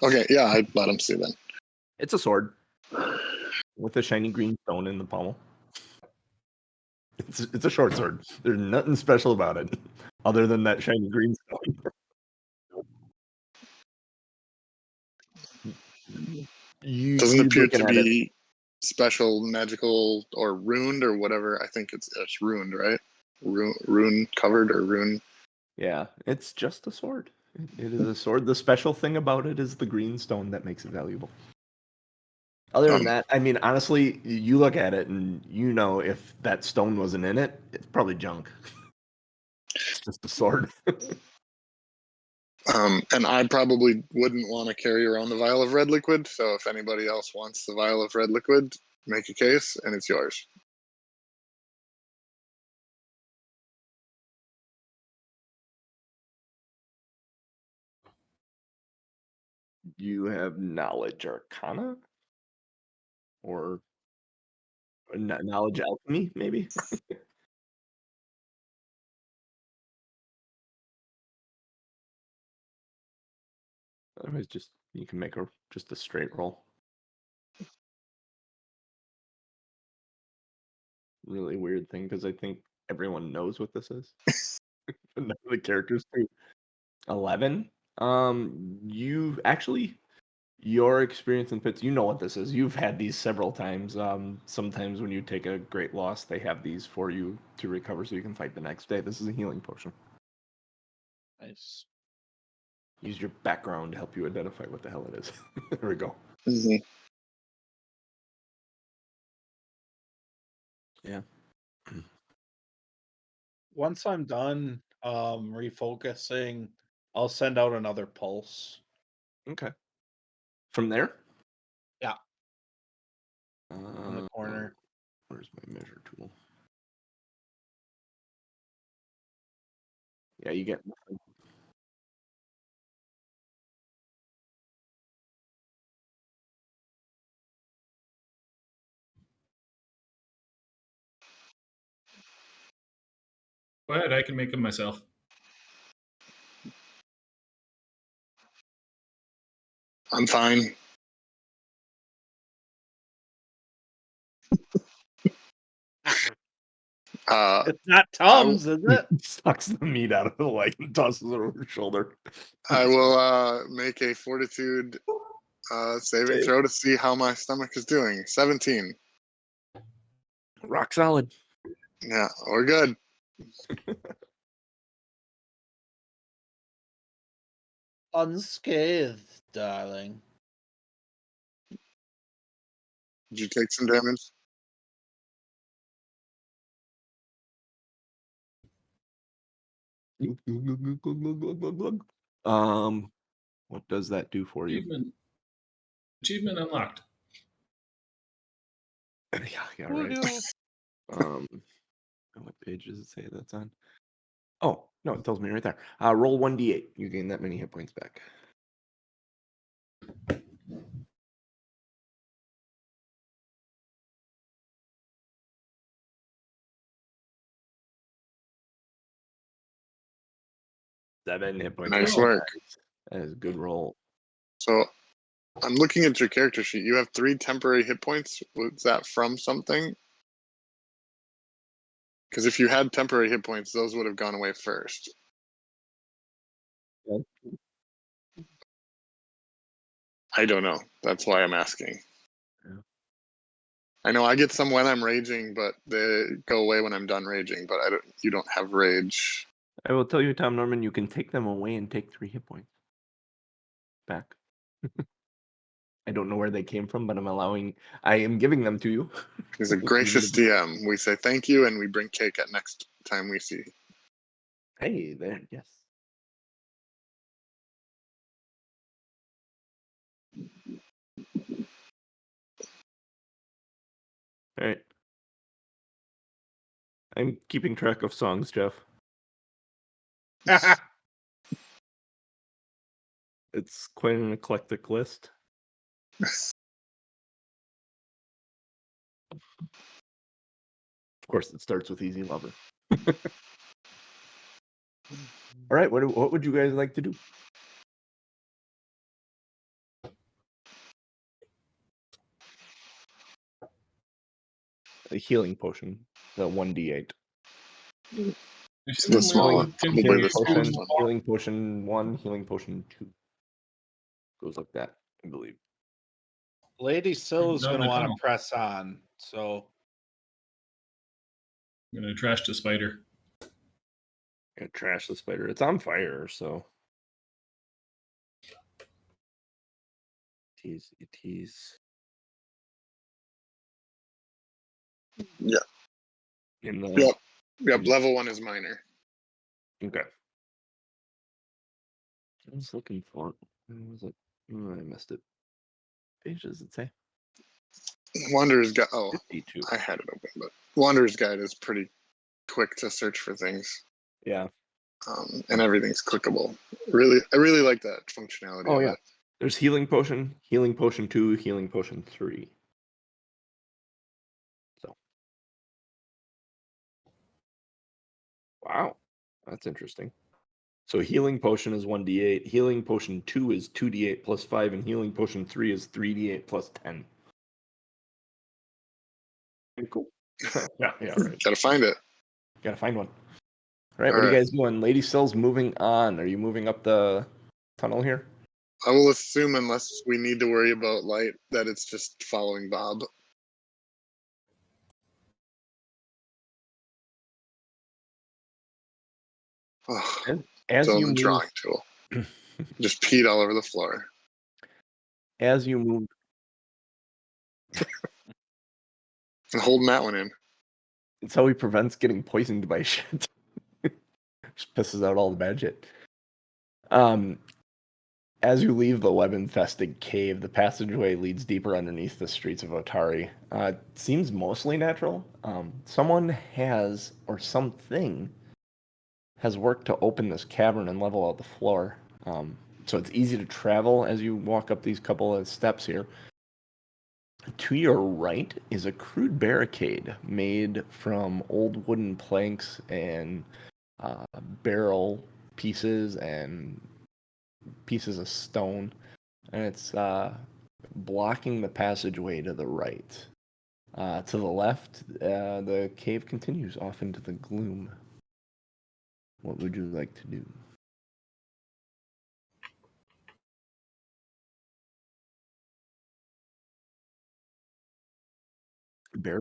Okay, yeah, I'd let him see then. It's a sword with a shiny green stone in the pommel. It's a short sword. There's nothing special about it, other than that shiny green stone. Doesn't You appear looking to at it? be special, magical, or runed or whatever. I think it's runed, right? Rune covered or rune. Yeah, it's just a sword. It is a sword. The special thing about it is the green stone that makes it valuable. Other than that, I mean, honestly, you look at it and you know if that stone wasn't in it, it's probably junk. It's just a sword. And I probably wouldn't want to carry around the vial of red liquid. So if anybody else wants the vial of red liquid, make a case and it's yours. You have knowledge arcana or knowledge alchemy, maybe. Otherwise, you can make just a straight roll. Really weird thing because I think everyone knows what this is. None of the characters do. 11. You've actually your experience in pits. You know what this is. You've had these several times. Sometimes when you take a great loss, they have these for you to recover so you can fight the next day. This is a healing potion. Nice. Use your background to help you identify what the hell it is. There we go. Mm-hmm. Yeah. Once I'm done refocusing, I'll send out another pulse. Okay. From there? Yeah. In the corner. Where's my measure tool? Yeah, you get nothing. Go ahead, I can make them myself. I'm fine. It's not Tums, is it? Sucks the meat out of the leg and tosses it over her shoulder. I will make a fortitude saving Save. throw to see how my stomach is doing. 17. Rock solid. Yeah, we're good. Unscathed, darling. Did you take some damage? What does that do for you? Achievement unlocked. Yeah, right. What page does it say that's on? Oh, no, it tells me right there. Roll 1d8. You gain that many hit points back. Seven hit points. Nice back. work. That is a good roll. So I'm looking at your character sheet. You have 3 temporary hit points. Was that from something? Because if you had temporary hit points, those would have gone away first. Yeah. I don't know. That's why I'm asking. Yeah. I know I get some when I'm raging, but they go away when I'm done raging. But you don't have rage. I will tell you, Tom Norman, you can take them away and take 3 hit points back. I don't know where they came from, but I am giving them to you. He's a gracious DM. We say thank you, and we bring cake at next time we see. Hey, there, yes. All right. I'm keeping track of songs, Jeff. It's quite an eclectic list. Of course, it starts with Easy Lover. All right, what would you guys like to do? A healing potion, the 1d8. The small one. Probably Healing the potion, smallest one. healing potion 1, healing potion 2. Goes like that, I believe. Lady Sill's Down going to the want tunnel. to press on, so I'm gonna trash the spider. Gonna trash the spider. It's on fire, so. Tease. Yeah. Yep. Level 1 is minor. Okay. I was looking for it. Where was it? Oh, I missed it. Page does it say? Wanderer's Guide. Oh, 52. I had it open, but Wanderer's Guide is pretty quick to search for things. Yeah. And everything's clickable. I really like that functionality. Oh, of yeah. it. There's healing potion 2, healing potion 3. So. Wow. That's interesting. So healing potion is 1d8. Healing potion 2 is 2d8 plus 5, and healing potion 3 is 3d8 plus 10. Pretty cool. yeah, right. Gotta find it. Gotta find one. All right, All what are you right. guys doing? Lady Cell's moving on. Are you moving up the tunnel here? I will assume, unless we need to worry about light, that it's just following Bob. Oh, As still you in the move, drawing tool. Just peed all over the floor. as you move, And holding that one in. it's how he prevents getting poisoned by shit. Just pisses out all the bad shit. As you leave the web-infested cave, the passageway leads deeper underneath the streets of Otari. It seems mostly natural. Someone has, or something, has worked to open this cavern and level out the floor. So it's easy to travel as you walk up these couple of steps here. To your right is a crude barricade made from old wooden planks and barrel pieces and pieces of stone, and it's blocking the passageway to the right. To the left, the cave continues off into the gloom. What would you like to do? Bear.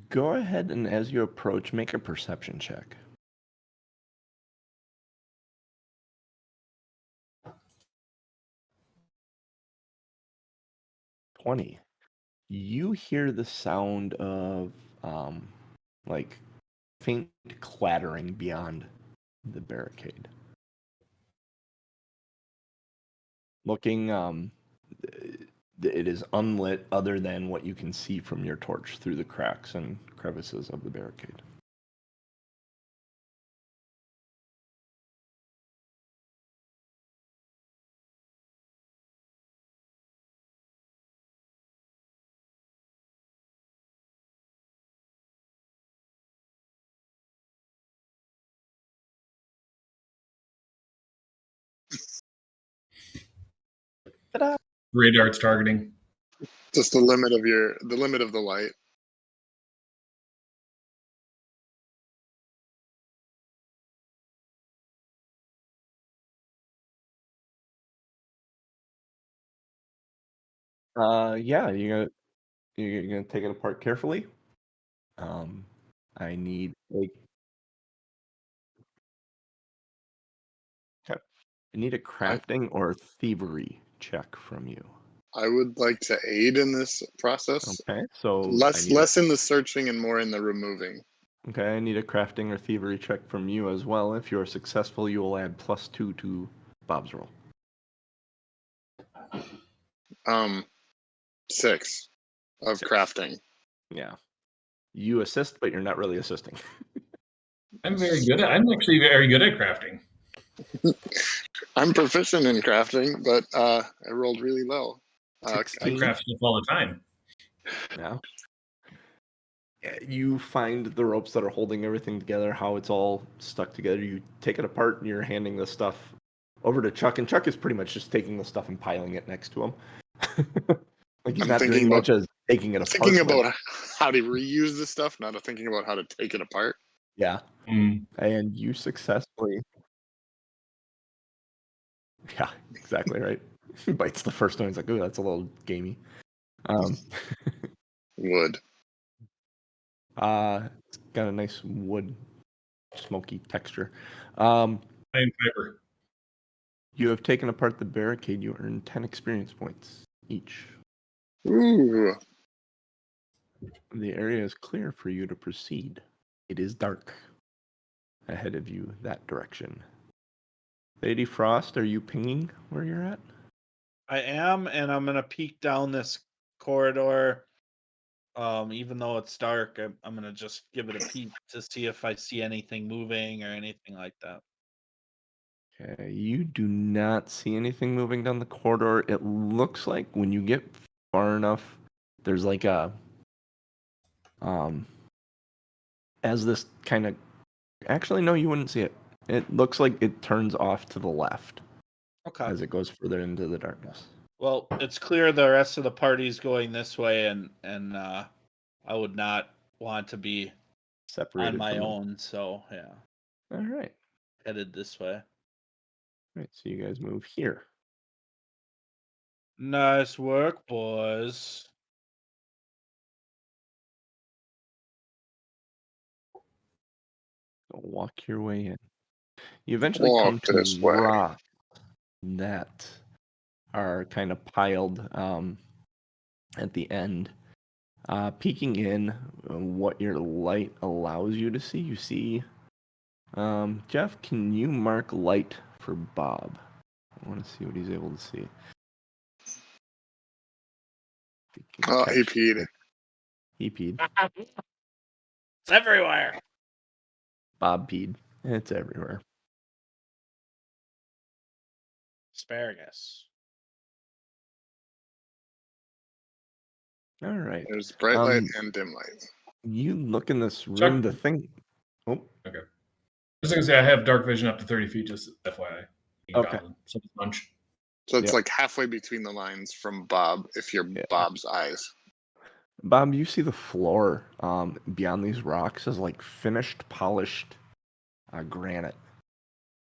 Go ahead and as you approach, make a perception check. 20. You hear the sound of like faint clattering beyond the barricade. Looking, it is unlit other than what you can see from your torch through the cracks and crevices of the barricade. Ta-da! Radar's targeting. Just the limit of the light. Yeah, you're gonna take it apart carefully. I need like okay. I need a crafting or thievery check from you. I would like to aid in this process. Okay, so Less in the searching and more in the removing. okay, I need a crafting or thievery check from you as well. If you're successful, you will add +2 to Bob's roll. 6 of 6. crafting. Yeah. You assist, but you're not really assisting. I'm actually very good at crafting. I'm proficient in crafting, but I rolled really low. I 16. craft stuff all the time. Yeah. You find the ropes that are holding everything together, how it's all stuck together. You take it apart and you're handing the stuff over to Chuck, and Chuck is pretty much just taking the stuff and piling it next to him. Like he's I'm not thinking doing much as taking it apart. Thinking about how to reuse the stuff, not thinking about how to take it apart. Yeah. And you successfully. Yeah, exactly right. He bites the first one. He's like, "Ooh, that's a little gamey." Wood. It's got a nice wood, smoky texture. Iron fiber. You have taken apart the barricade. You earn 10 experience points each. Ooh. The area is clear for you to proceed. It is dark ahead of you that direction. Lady Frost, are you pinging where you're at? I am, and I'm gonna peek down this corridor. Even though it's dark, I'm gonna just give it a peek to see if I see anything moving or anything like that. Okay, you do not see anything moving down the corridor. It looks like when you get far enough, there's like a as this kind of actually no, you wouldn't see it. It looks like it turns off to the left Okay. as it goes further into the darkness. Well, it's clear the rest of the party's going this way, and I would not want to be Separated on my from them. own. So yeah, All right. headed this way. All right, so you guys move here. Nice work, boys. So walk your way in. You eventually Walk come to this way. rocks that are kind of piled at the end. Peeking in, what your light allows you to see, you see. Jeff, can you mark light for Bob? I want to see what he's able to see. If he can Oh, he catch peed. it. He peed. It's everywhere. Bob peed. It's everywhere. Asparagus. All right. There's bright light and dim light. You look in this room. The thing. Oh, Okay. Just gonna say I have dark vision up to 30 feet, just FYI. Okay. So it's Munch. So it's Yep. like halfway between the lines from Bob if you're Yeah. Bob's eyes. Bob, you see the floor beyond these rocks is like finished, polished granite.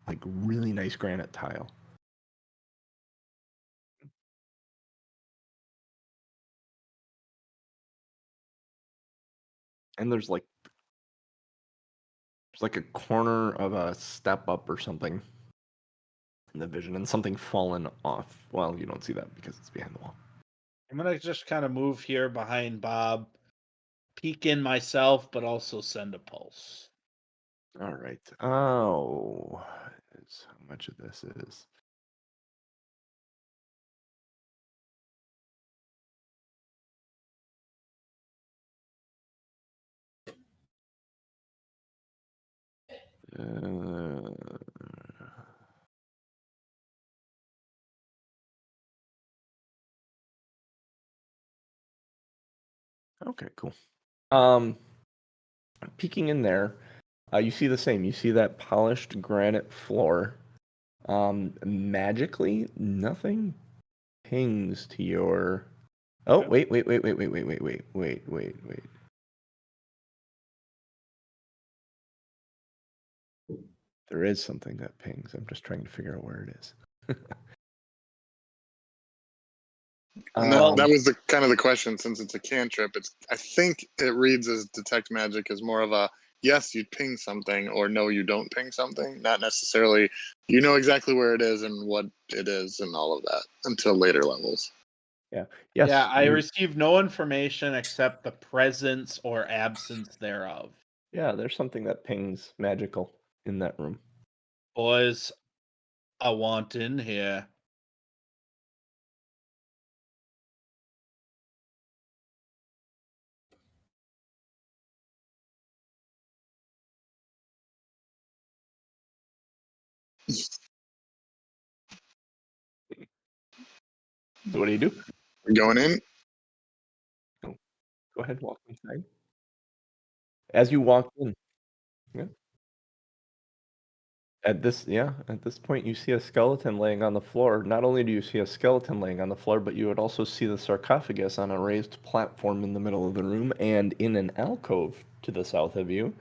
Like really nice granite tile. And there's like a corner of a step up or something in the vision, and something fallen off. Well, you don't see that because it's behind the wall. I'm gonna just kind of move here behind Bob, peek in myself, but also send a pulse. All right. Oh, how much of this is? Okay, cool. Peeking in there, you see the same. You see that polished granite floor. Magically, nothing pings to your. Oh, wait. There is something that pings. I'm just trying to figure out where it is. And that was the kind of the question. Since it's a cantrip, I think it reads as detect magic as more of a yes, you ping something, or no, you don't ping something. Not necessarily you know exactly where it is and what it is and all of that until later levels. Yeah. Yes. Yeah, I received no information except the presence or absence thereof. Yeah, there's something that pings magical in that room. Boys, I want in here. So what do you do? We're going in. Go ahead, walk inside. As you walk in, yeah. At this point, you see a skeleton laying on the floor. Not only do you see a skeleton laying on the floor, but you would also see the sarcophagus on a raised platform in the middle of the room, and in an alcove to the south of you,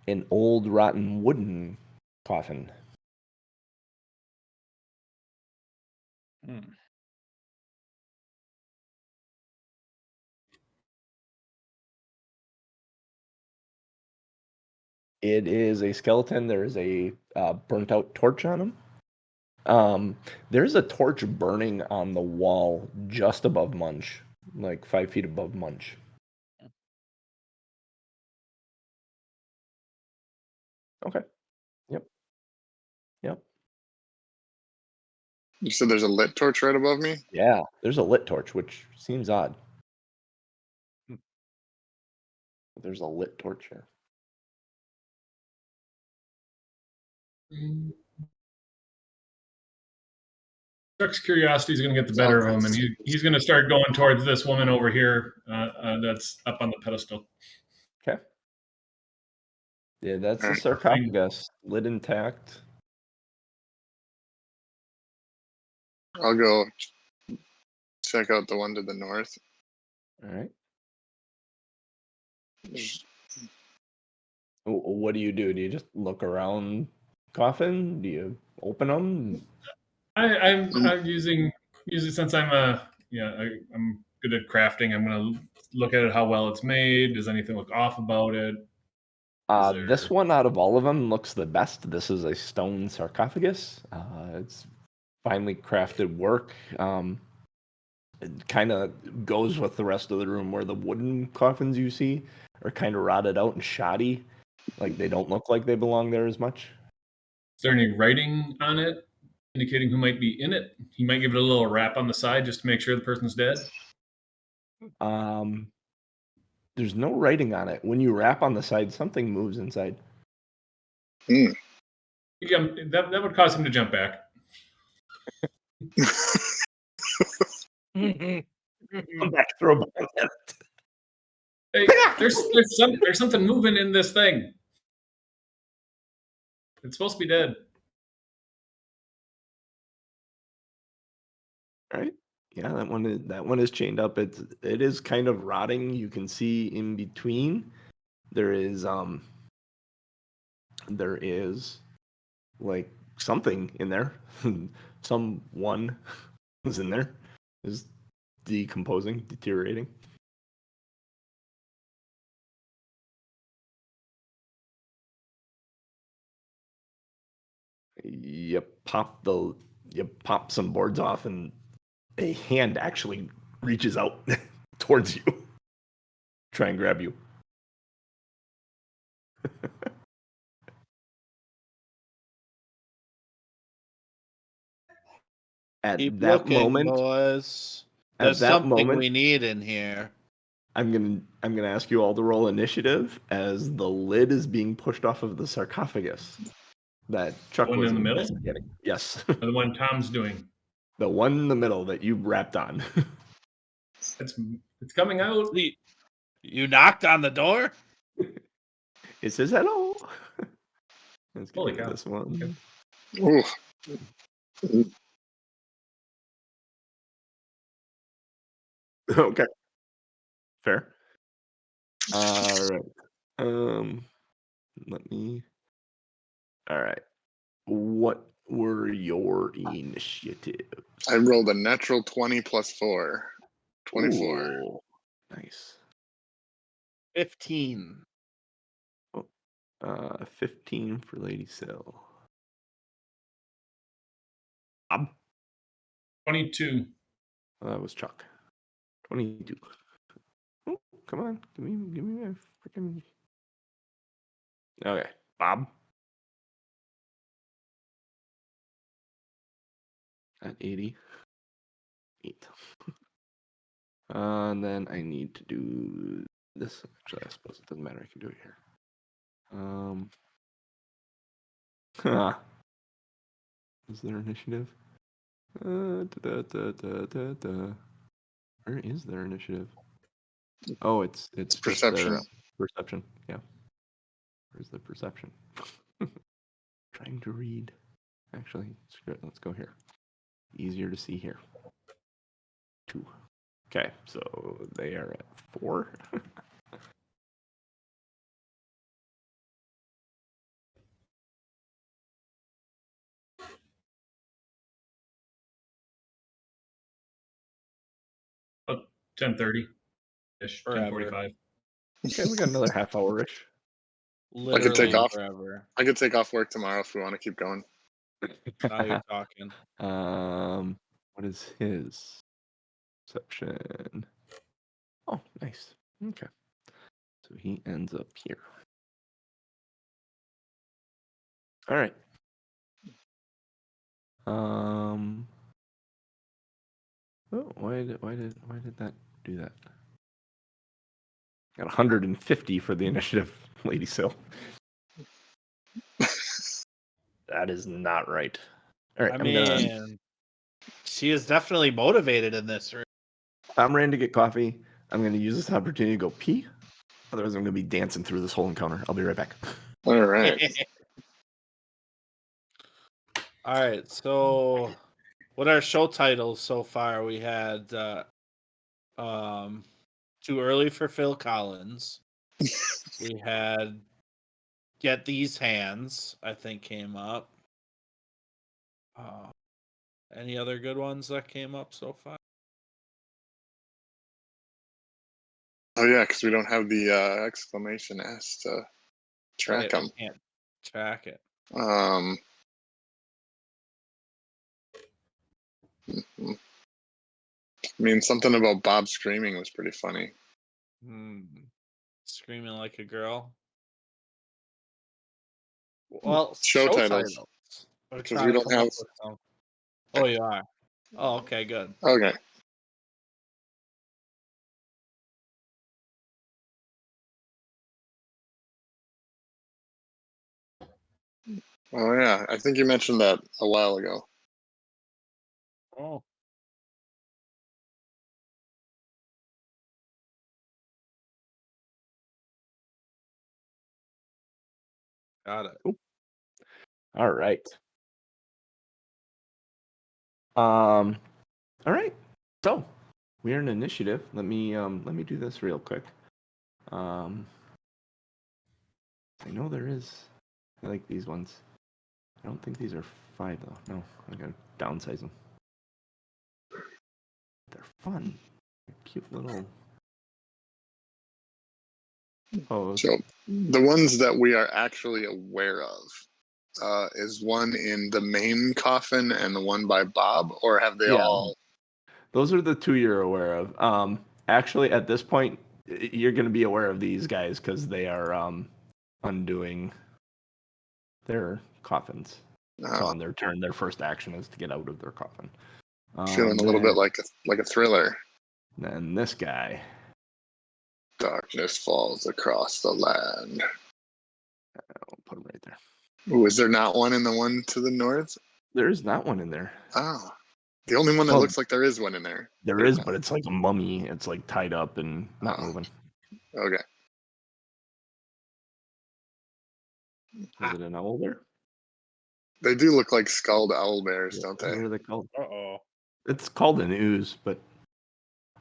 an old rotten wooden coffin. It is a skeleton. There is a burnt out torch on him. There's a torch burning on the wall just above Munch, like 5 feet above Munch. Okay. Yep. You said there's a lit torch right above me. Yeah, there's a lit torch, which seems odd. There's a lit torch here. Chuck's curiosity is going to get the better of him, and he's going to start going towards this woman over here that's up on the pedestal. Okay. Yeah, that's the sarcophagus, lid intact. I'll go check out the one to the north. All right. What do? Do you just look around coffin? Do you open them? I'm using since I'm I'm good at crafting. I'm going to look at it, how well it's made. Does anything look off about it? This one out of all of them looks the best. This is a stone sarcophagus. It's finely crafted work. It kind of goes with the rest of the room where the wooden coffins you see are kind of rotted out and shoddy. Like they don't look like they belong there as much. Is there any writing on it indicating who might be in it? He might give it a little rap on the side just to make sure the person's dead. There's no writing on it. When you rap on the side, something moves inside. Mm. That would cause him to jump back. Come back, throw a ball at it. Hey, there's something moving in this thing. It's supposed to be dead. All right. Yeah, that one is chained up. It is kind of rotting. You can see in between there is like something in there. Someone is in there. Is decomposing, deteriorating. You pop some boards off and a hand actually reaches out towards you. Try and grab you. Keep looking, boys. There's something we need in here. I'm gonna ask you all to roll initiative as the lid is being pushed off of the sarcophagus that Chuck was in the middle. Yes, the one Tom's doing. The one in the middle that you wrapped on. It's coming out. You knocked on the door? It says hello. Let's Holy get cow. This one. Okay. Fair. All right. Let me. All right. What were your initiatives? I rolled a natural 20 plus 4. 24. Ooh, nice. 15. 15 for Lady Sill. 22. That was Chuck. 22. Oh, come on. Give me my freaking. Okay. Bob. At 80. 8. And then I need to do this. Actually, I suppose it doesn't matter. I can do it here. Is there initiative? Where is their initiative? Oh, it's perception. Just perception. Yeah. Where's the perception? Trying to read. Actually, screw it. Let's go here. Easier to see here. 2. Okay, so they are at 4. About 10:30-ish, 10:45. Okay, we got another half hour-ish. I could take off. Forever. I could take off work tomorrow if we want to keep going. Now you're talking. What is his perception? Oh, nice. Okay. So he ends up here. All right. Oh, why did that do that? Got 150 for the initiative, Lady Sill. That is not right. All right, She is definitely motivated in this room. I'm ready to get coffee. I'm going to use this opportunity to go pee. Otherwise, I'm going to be dancing through this whole encounter. I'll be right back. All right. All right. So, what are show titles so far? We had Too Early for Phil Collins. We had Get These Hands, I think, came up. Any other good ones that came up so far? Oh yeah, because we don't have the exclamation S to track them. We can't track it. I mean, something about Bob screaming was pretty funny. Screaming like a girl. Well, Show titles. Because we don't have. Oh, you are. Oh, okay, good. Okay. Oh yeah, I think you mentioned that a while ago. Oh. Got it. Ooh. All right. All right. So we're in initiative. Let me do this real quick. I know there is. I like these ones. I don't think these are 5 though. No, I gotta downsize them. They're fun. They're cute little. Oh. So the ones that we are actually aware of is one in the main coffin and the one by Bob, or have they all? Those are the 2 you're aware of. Actually, at this point, you're going to be aware of these guys because they are undoing their coffins. So on their turn, their first action is to get out of their coffin. Feeling a little bit like a thriller. And this guy. Darkness falls across the land. I'll put him right there. Ooh, is there not one in the one to the north? There is not one in there. Oh. The only one that looks like there is one in there. There is, but it's like a mummy. It's like tied up and not moving. Okay. Is it an owl bear? They do look like skulled owl bears, don't they? What are they called? Uh-oh. It's called an ooze, but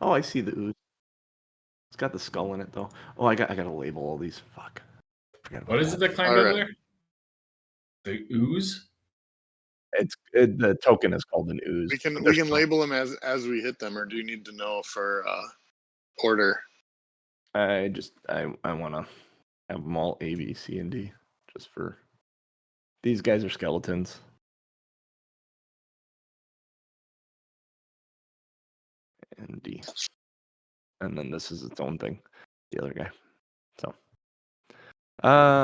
oh, I see the ooze. It's got the skull in it though. Oh, I gotta label all these. Fuck. What is it that climbed over there? The ooze? The token is called an ooze. We can label them as we hit them, or do you need to know for order? I want to have them all A, B, C, and D, just for these guys are skeletons. And D, and then this is its own thing. The other guy. So,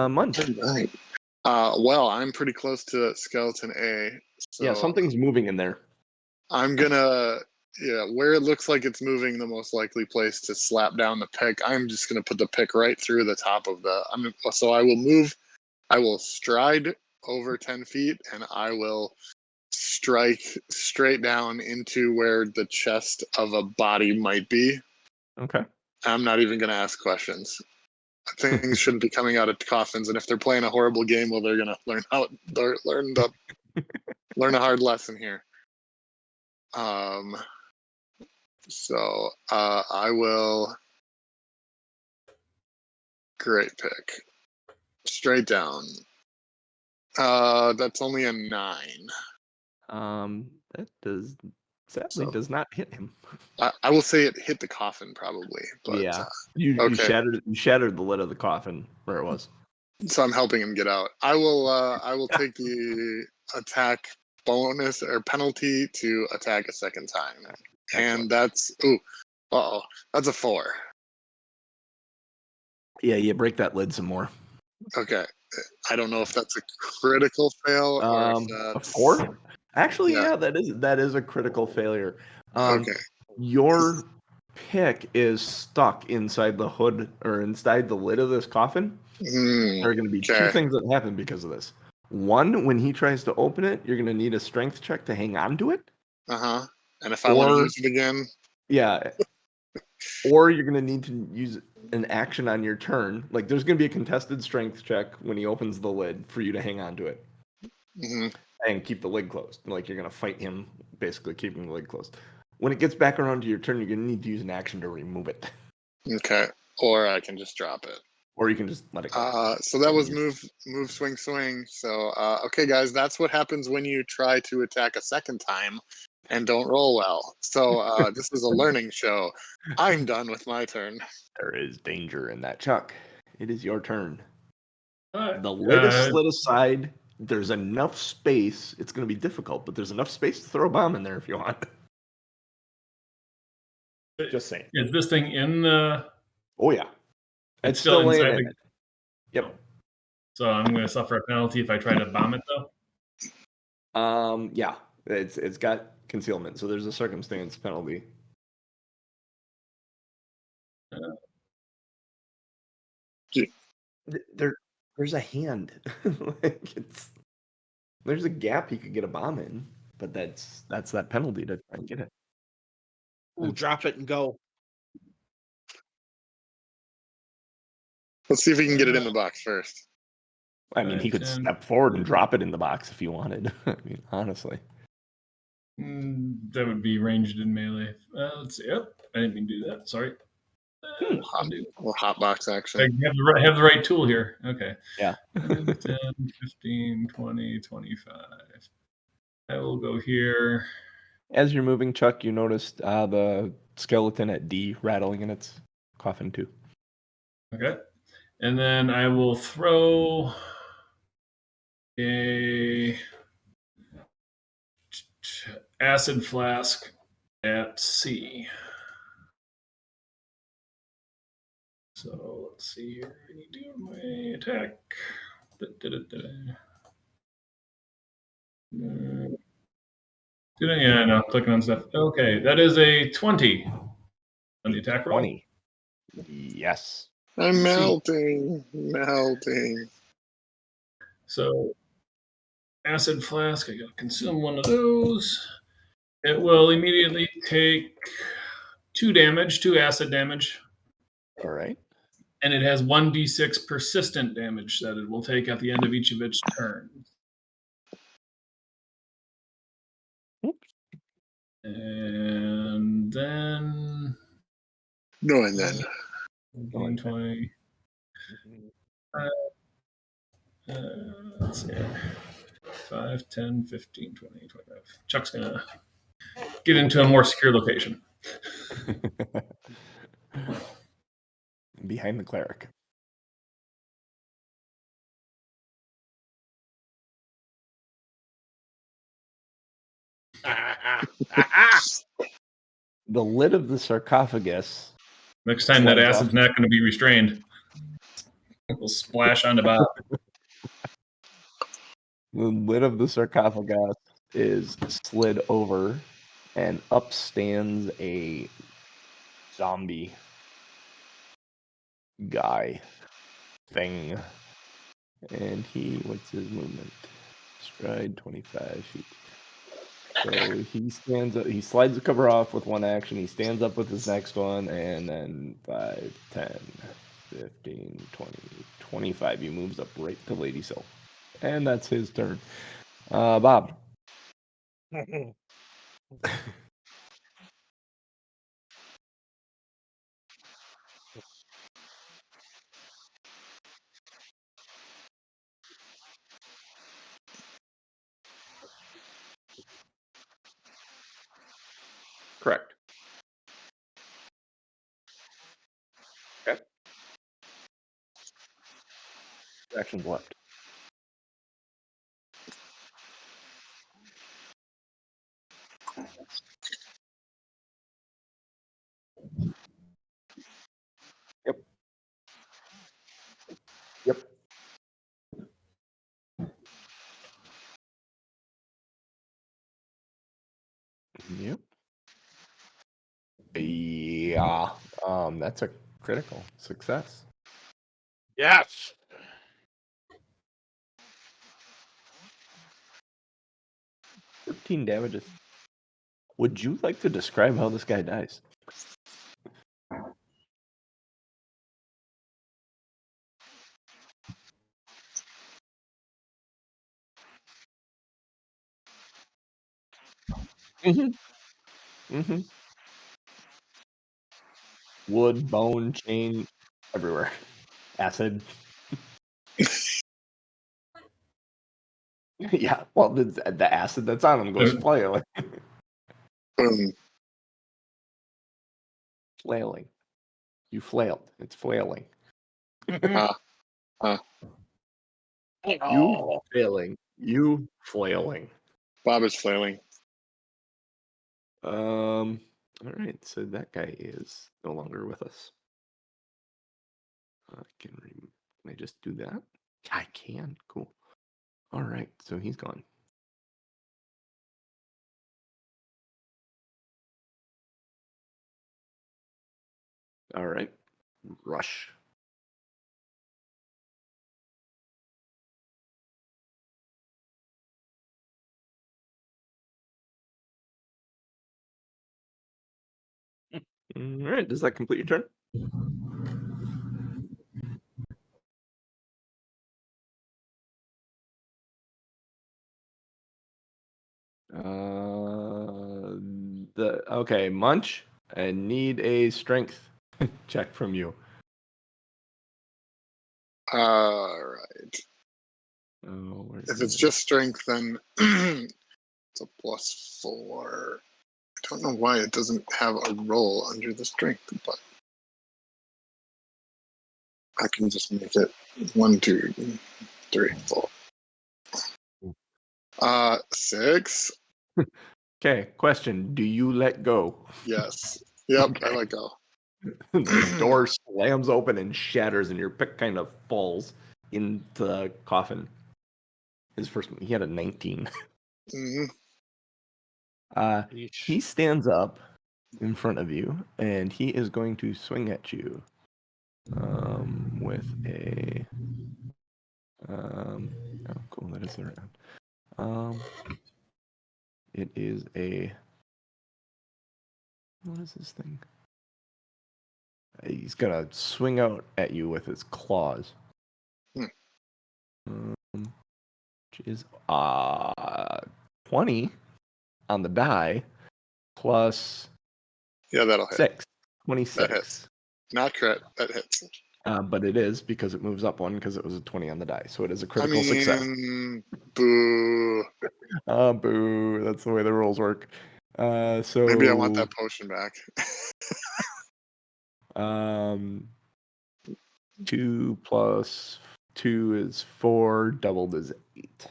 Munch. Right. Well, I'm pretty close to skeleton A. So Yeah, something's moving in there. I'm gonna, where it looks like it's moving, the most likely place to slap down the pick. I'm just gonna put the pick right through the top of the. So I will move. I will stride over 10 feet, and I will strike straight down into where the chest of a body might be. Okay. I'm not even gonna ask questions. Things shouldn't be coming out of coffins, and if they're playing a horrible game, well, they're gonna learn a hard lesson here. So I will. Great pick. Straight down. That's only a 9. That does not hit him. I will say it hit the coffin probably, but yeah, you shattered the lid of the coffin where it was. So I'm helping him get out. I will take the attack bonus or penalty to attack a second time. Excellent. And that's that's a 4. Yeah, you break that lid some more. Okay. I don't know if that's a critical fail or if that's a 4. Actually, yeah, that is a critical failure. Okay. Your pick is stuck inside the hood or inside the lid of this coffin. There are going to be 2 things that happen because of this. One, when he tries to open it, you're going to need a strength check to hang on to it. And if I want to Or- use it again, Yeah. Or you're going to need to use an action on your turn. Like, there's going to be a contested strength check when he opens the lid for you to hang on to it and keep the lid closed. Like, you're going to fight him, basically keeping the lid closed. When it gets back around to your turn, you're going to need to use an action to remove it. okay. Or I can just drop it. Or you can just let it go. So that was move, swing, swing. So, okay, guys, that's what happens when you try to attack a second time and don't roll well. So this is a learning show. I'm done with my turn. There is danger in that, Chuck. It is your turn. Uh, The lid is slid aside. There's enough space. It's going to be difficult, but there's enough space to throw a bomb in there if you want. Just saying. Is this thing in the... Oh, yeah. It's still laying inside in it. Yep. So I'm going to suffer a penalty if I try to bomb it, though? Yeah. It's got concealment, so there's a circumstance penalty. There's a hand. There's a gap he could get a bomb in, but that's that penalty to try and get it. Ooh, drop it and go. Let's see if we can get it in the box first. I mean, he could step forward and drop it in the box if he wanted. I mean, honestly. That would be ranged in melee. Let's see. Yep, I didn't mean to do that. Sorry. Hot box action. I have the right tool here. Okay. Yeah. 10, 15, 20, 25. I will go here. As you're moving, Chuck, you noticed the skeleton at D rattling in its coffin, too. Okay. And then I will throw a acid flask at C. So let's see here. I need to do my attack. Yeah, no, clicking on stuff. Okay, that is a 20 on the attack roll. 20. Yes. I'm melting. So, acid flask, I gotta consume one of those. It will immediately take 2 acid damage. All right. And it has 1d6 persistent damage that it will take at the end of each of its turns. Oops. And then... No, and then. 20. Let's see. 5, 10, 15, 20, 25. Chuck's going to get into a more secure location. Behind the cleric. The lid of the sarcophagus. Next time that acid's not going to be restrained. It will splash on the bottom. The lid of the sarcophagus is slid over, and up stands a zombie guy thing. And what's his movement? Stride 25 feet. So he stands up, he slides the cover off with one action, he stands up with his next one, and then 5, 10, 15, 20, 25. He moves up right to Lady's Hill. And that's his turn. Bob. Correct. Okay. Actions left. Yep. Yep. Yep. Yeah. That's a critical success. Yes. $13 damages. Would you like to describe how this guy dies? Mm-hmm. Wood, bone, chain, everywhere. Acid. Yeah, well, the acid that's on him goes flailing. Boom. Flailing. You flailed. It's flailing. You failing. You flailing. Bob is flailing. All right, so that guy is no longer with us. Can I just do that? I can. Cool. All right, so he's gone. All right, rush. All right, does that complete your turn? Okay, Munch. I need a strength check from you. All right. Oh, If it's just strength, then it's a +4. I don't know why it doesn't have a roll under the strength, but I can just make it 1, 2, 3, 4. 6. Okay, question. Do you let go? Yes. Yep, Okay. I let go. The door slams open and shatters, and your pick kind of falls into the coffin. His first, he had a 19. Mhm. He stands up in front of you, and he is going to swing at you with a. Oh, cool! That is the round. It is a. What is this thing? He's gonna swing out at you with his claws. Which is 20 on the die plus That'll hit. 6. That 26. hits. Not crit. That hits. But it is because it moves up 1 because it was a 20 on the die. So it is a critical success. Boo. Boo. That's the way the rules work. So Maybe I want that potion back. 2 plus 2 is 4. Doubled is 8.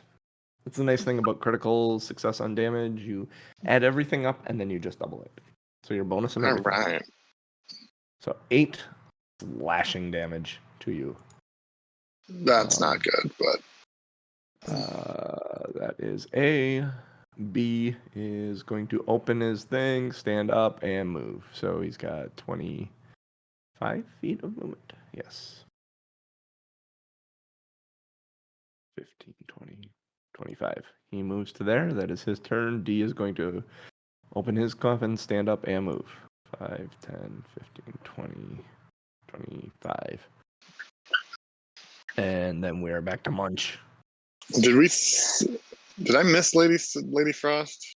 That's the nice thing about critical success on damage. You add everything up and then you just double it. So your bonus and All everything. right. So 8 slashing damage to you. That's not good, but that is A. B is going to open his thing, stand up, and move. So he's got 25 feet of movement. Yes. 15, 20, 25. He moves to there. That is his turn. D is going to open his coffin, stand up, and move. 5, 10, 15, 20, 25. And then we are back to Munch. Did I miss Lady Frost?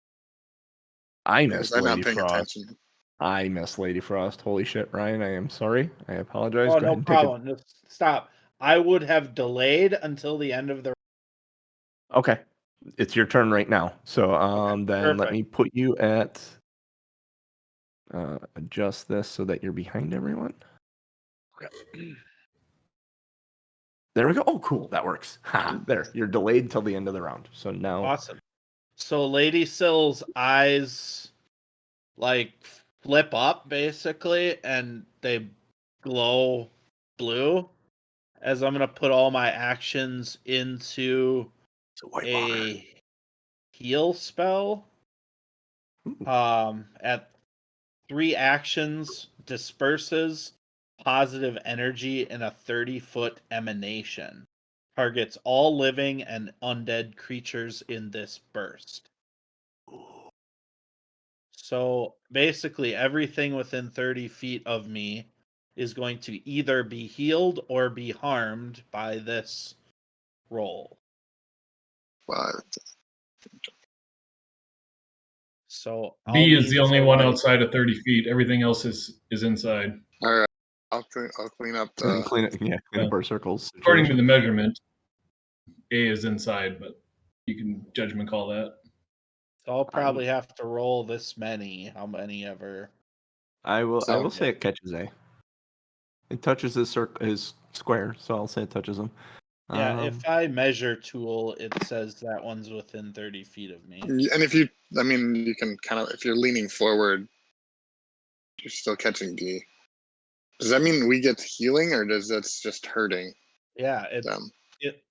I Or missed was I Lady not paying Frost. attention? I missed Lady Frost. Holy shit, Ryan. I am sorry. I apologize. Oh, Go no ahead and take problem. Just stop. I would have delayed until the end of the. Okay. It's your turn right now. So then let perfect. me put you at adjust this so that you're behind everyone. Okay. There we go. Oh, cool. That works. Ha, there. You're delayed till the end of the round. So now Awesome. So Lady Sill's eyes like flip up basically and they glow blue as I'm gonna put all my actions into a heal spell. At 3 actions disperses positive energy in a 30-foot emanation. Targets all living and undead creatures in this burst. So basically, everything within 30 feet of me is going to either be healed or be harmed by this roll. But So I'll B is need the only one somebody- outside of 30 feet. Everything else is inside. all right, I'll clean up And the. clean up our circles. According to situation. the measurement, A is inside, but you can judgment call that. So I'll probably have to roll this many. How many ever? I will So- say it catches A. It touches his square, so I'll say it touches him. Yeah, if I measure tool, it says that one's within 30 feet of me. And if you, I mean, you can kind of, if you're leaning forward, you're still catching D. Does that mean we get healing, or does that's just hurting Yeah, them?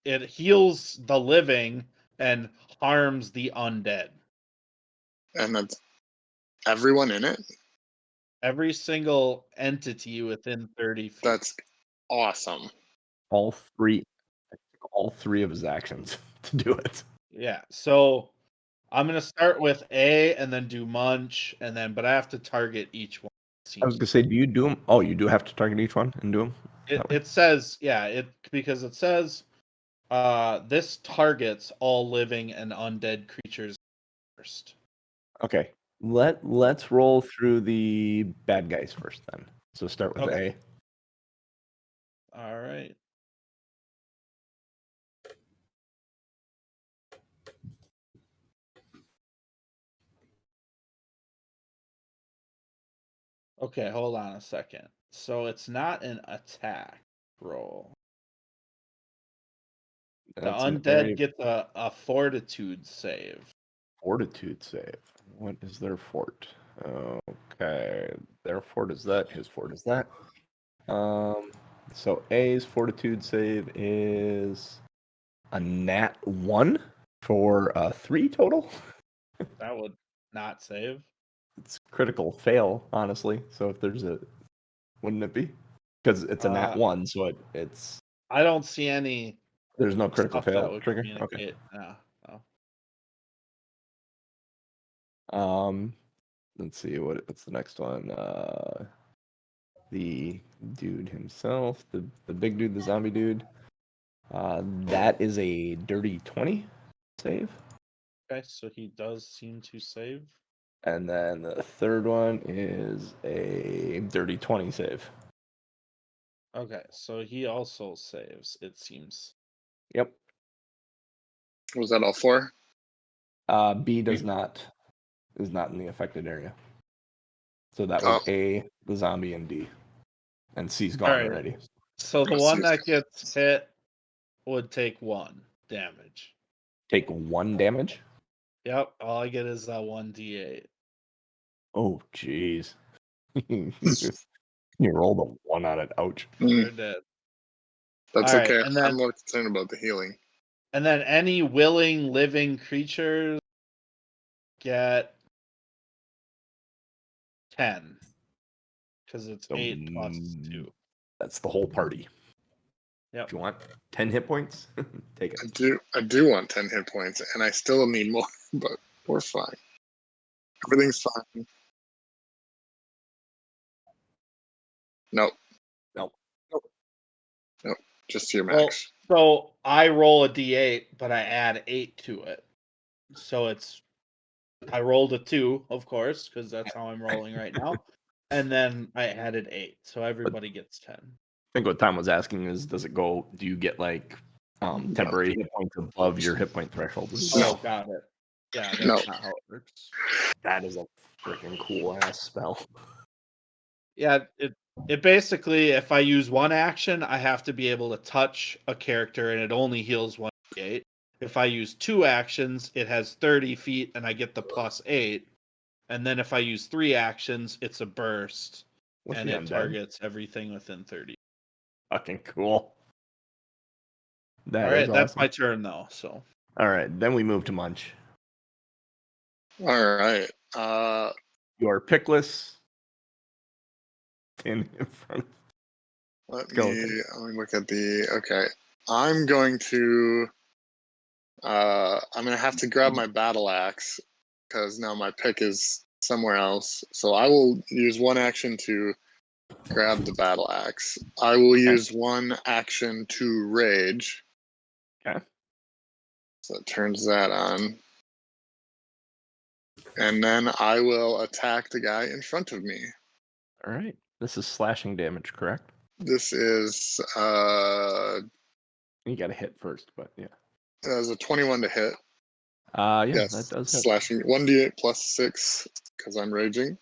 it heals the living and harms the undead. And that's everyone in it. Every single entity within 30 feet. That's awesome. all three of his actions to do it. Yeah, so I'm gonna start with A and then do Munch, but I have to target each one. I was gonna say, do you do them? Oh, you do have to target each one and do them. It says, because it says this targets all living and undead creatures first. Okay, let's roll through the bad guys first then. So start with Okay. A. All right. Okay, hold on a second. So it's not an attack roll. That's The an area undead gets a fortitude save. fortitude save. What is their fort? Okay, their fort is that. His fort is that. So A's fortitude save is a nat 1 for 3 total. That would not save. It's critical fail, honestly. So if there's a, wouldn't it be? Because it's a nat 1, so it's I don't see any there's no critical stuff that fail would trigger. communicate. Okay. No. Let's see what's the next one. The dude himself, the big dude, the zombie dude. That is a dirty 20 save. Okay, so he does seem to save. And then the third one is a dirty 20 save. Okay, so he also saves, it seems. Yep. Was that all 4? B is not in the affected area. So that was A, the zombie, and D. And C's gone Alright. already. So the one that gets hit would take 1 damage. Take 1 damage? Yep, all I get is that 1d8. Oh, jeez. You rolled a 1 on it. Ouch. They're dead. That's All right, okay. and then- I'm more concerned about the healing. And then any willing living creatures get 10. Because it's So, 8 plus 2. That's the whole party. Yep. If you want 10 hit points, take it. I do want 10 hit points, and I still need more, but we're fine. Everything's fine. Nope. Just your max. So I roll a d8, but I add 8 to it. So I rolled a 2, of course, because that's how I'm rolling right now. And then I added 8, so everybody gets 10. I think what Tom was asking is, do you get like temporary hit points above your hit point threshold? Oh, got it. Yeah, that's not how it works. That is a freaking cool ass spell. Yeah, it basically, if I use one action, I have to be able to touch a character, and it only heals 1d8. If I use 2 actions, it has 30 feet, and I get the +8. And then if I use 3 actions, it's a burst, and it targets everything within 30. Fucking cool. All right, that's my turn, though. So. All right, then we move to Munch. All right. Your pickless in front. Let Go me look at the. Okay, I'm going to have to grab my battle axe because now my pick is somewhere else. So I will use one action to grab the battle axe. I will use one action to rage. Okay. So it turns that on. And then I will attack the guy in front of me. All right. This is slashing damage, correct? This is You got to hit first, but yeah. as a 21 to hit. Yeah, Yes, that does hit. slashing 1d8 plus 6 because I'm raging.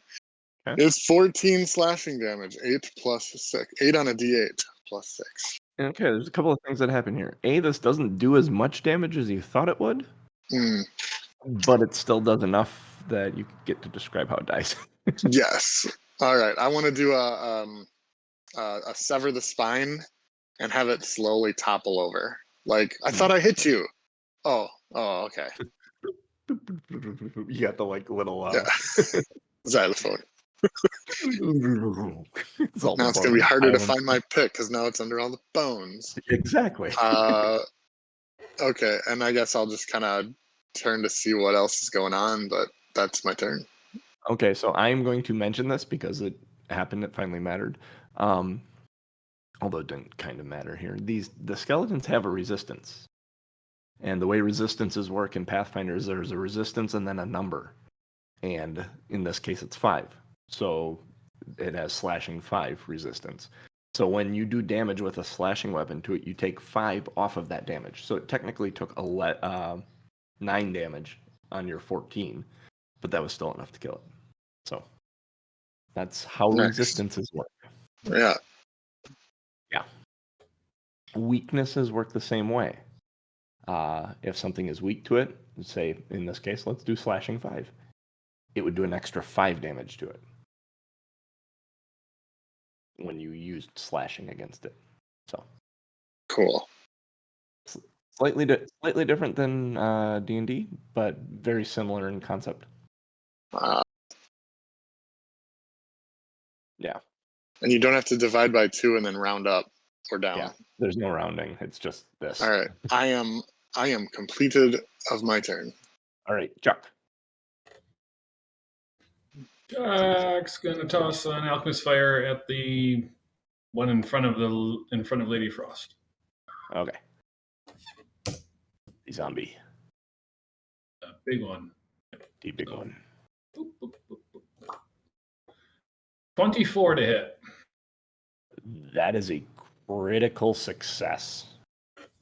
Okay. It's 14 slashing damage. 8 plus 6. 8 on a d8 plus 6. Okay, there's a couple of things that happen here. A, this doesn't do as much damage as you thought it would, but it still does enough that you get to describe how it dies. Yes. All right. I want to do a sever the spine and have it slowly topple over. Like, I thought I hit you. Oh, okay. You got the like little Yeah. Xylophone. It's all Now the it's going to be bones. harder to find my pick because now it's under all the bones. Exactly. Okay, and I guess I'll just kind of turn to see what else is going on, but that's my turn. Okay, so I'm going to mention this because it happened. It finally mattered. Although it didn't kind of matter here. The skeletons have a resistance. And the way resistances work in Pathfinder is there's a resistance and then a number. And in this case, it's 5. So it has slashing 5 resistance. So when you do damage with a slashing weapon to it, you take 5 off of that damage. So it technically took 9 damage on your 14, but that was still enough to kill it. So that's how resistances work. Yeah. Yeah. Weaknesses work the same way. If something is weak to it, say in this case, let's do slashing 5. It would do an extra 5 damage to it when you used slashing against it. So cool. Slightly different than D&D, but very similar in concept. Yeah. And you don't have to divide by 2 and then round up or down. Yeah. There's no rounding. It's just this. All right. I am completed of my turn. All right, Chuck. Chuck's gonna toss an alchemist fire at the one in front of Lady Frost. Okay. The zombie. A big one. The big one. Boop, boop, boop, boop. 24 to hit. That is a critical success.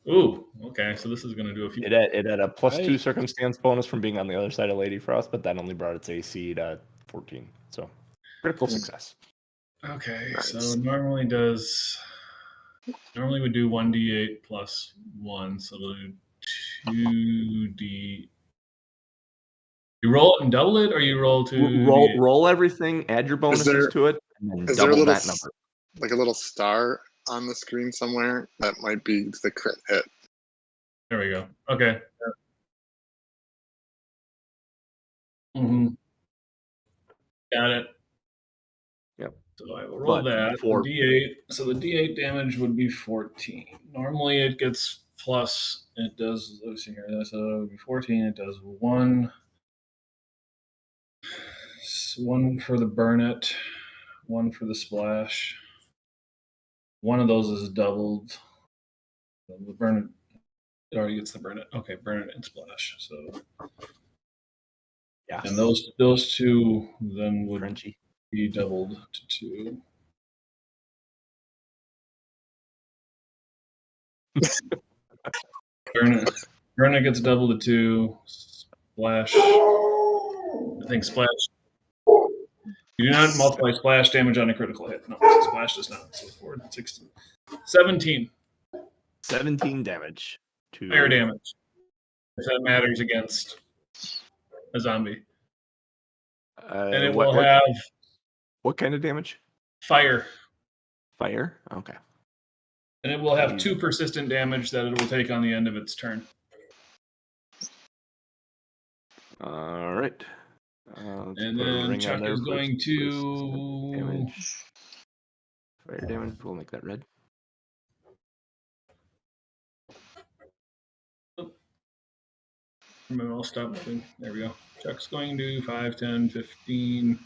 Ooh, okay. So this is going to do a few. It had a +2 circumstance bonus from being on the other side of Lady Frost, but that only brought its AC to 14. So critical success. Okay, Nice. so normally would do 1d8 plus 1, so it'll do 2d. You roll it and double it, or you roll 2? Roll everything, add your bonuses to it, and then double that number. Like a little star on the screen somewhere? That might be the crit hit. There we go. Okay. Mm-hmm. Got it. Yep. So I will roll that. D8. So the D8 damage would be 14. Normally it gets plus. It does. Let's see here. So 14. It does 1. 1 for the burn it. 1 for the splash. One of those is doubled. The burn it. It already gets the burn it. Okay, burn it and splash. So. Yeah. And those 2 then would Crunchy. be doubled to 2. Burn it gets doubled to 2. Splash. I think splash. You do not multiply splash damage on a critical hit. No, splash does not. So 4, 16. 17. 17 damage to Fire damage. If that matters against a zombie. And it will have. What kind of damage? Fire. Fire? Okay. And it will have 2 persistent damage that it will take on the end of its turn. All right. And then Chuck is going to. Damage. Fire damage. We'll make that red. I'll stop moving. There we go. Chuck's going to 5, 10, 15.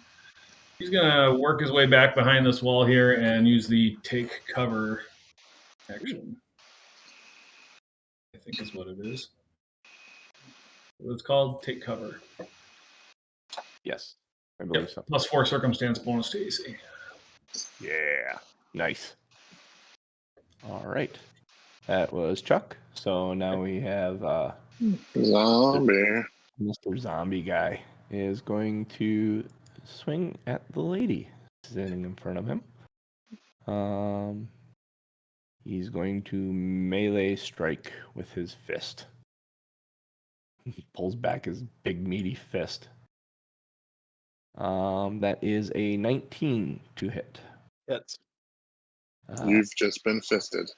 He's going to work his way back behind this wall here and use the take cover action. I think is what it is. What it's called, take cover. Yes, I believe so. +4 circumstance bonus to AC. Yeah, nice. All right, that was Chuck. So now we have Zombie. Mr. Zombie Guy is going to swing at the lady sitting in front of him. He's going to melee strike with his fist. He pulls back his big meaty fist. That is a 19 to hit. Hits. You've just been fisted.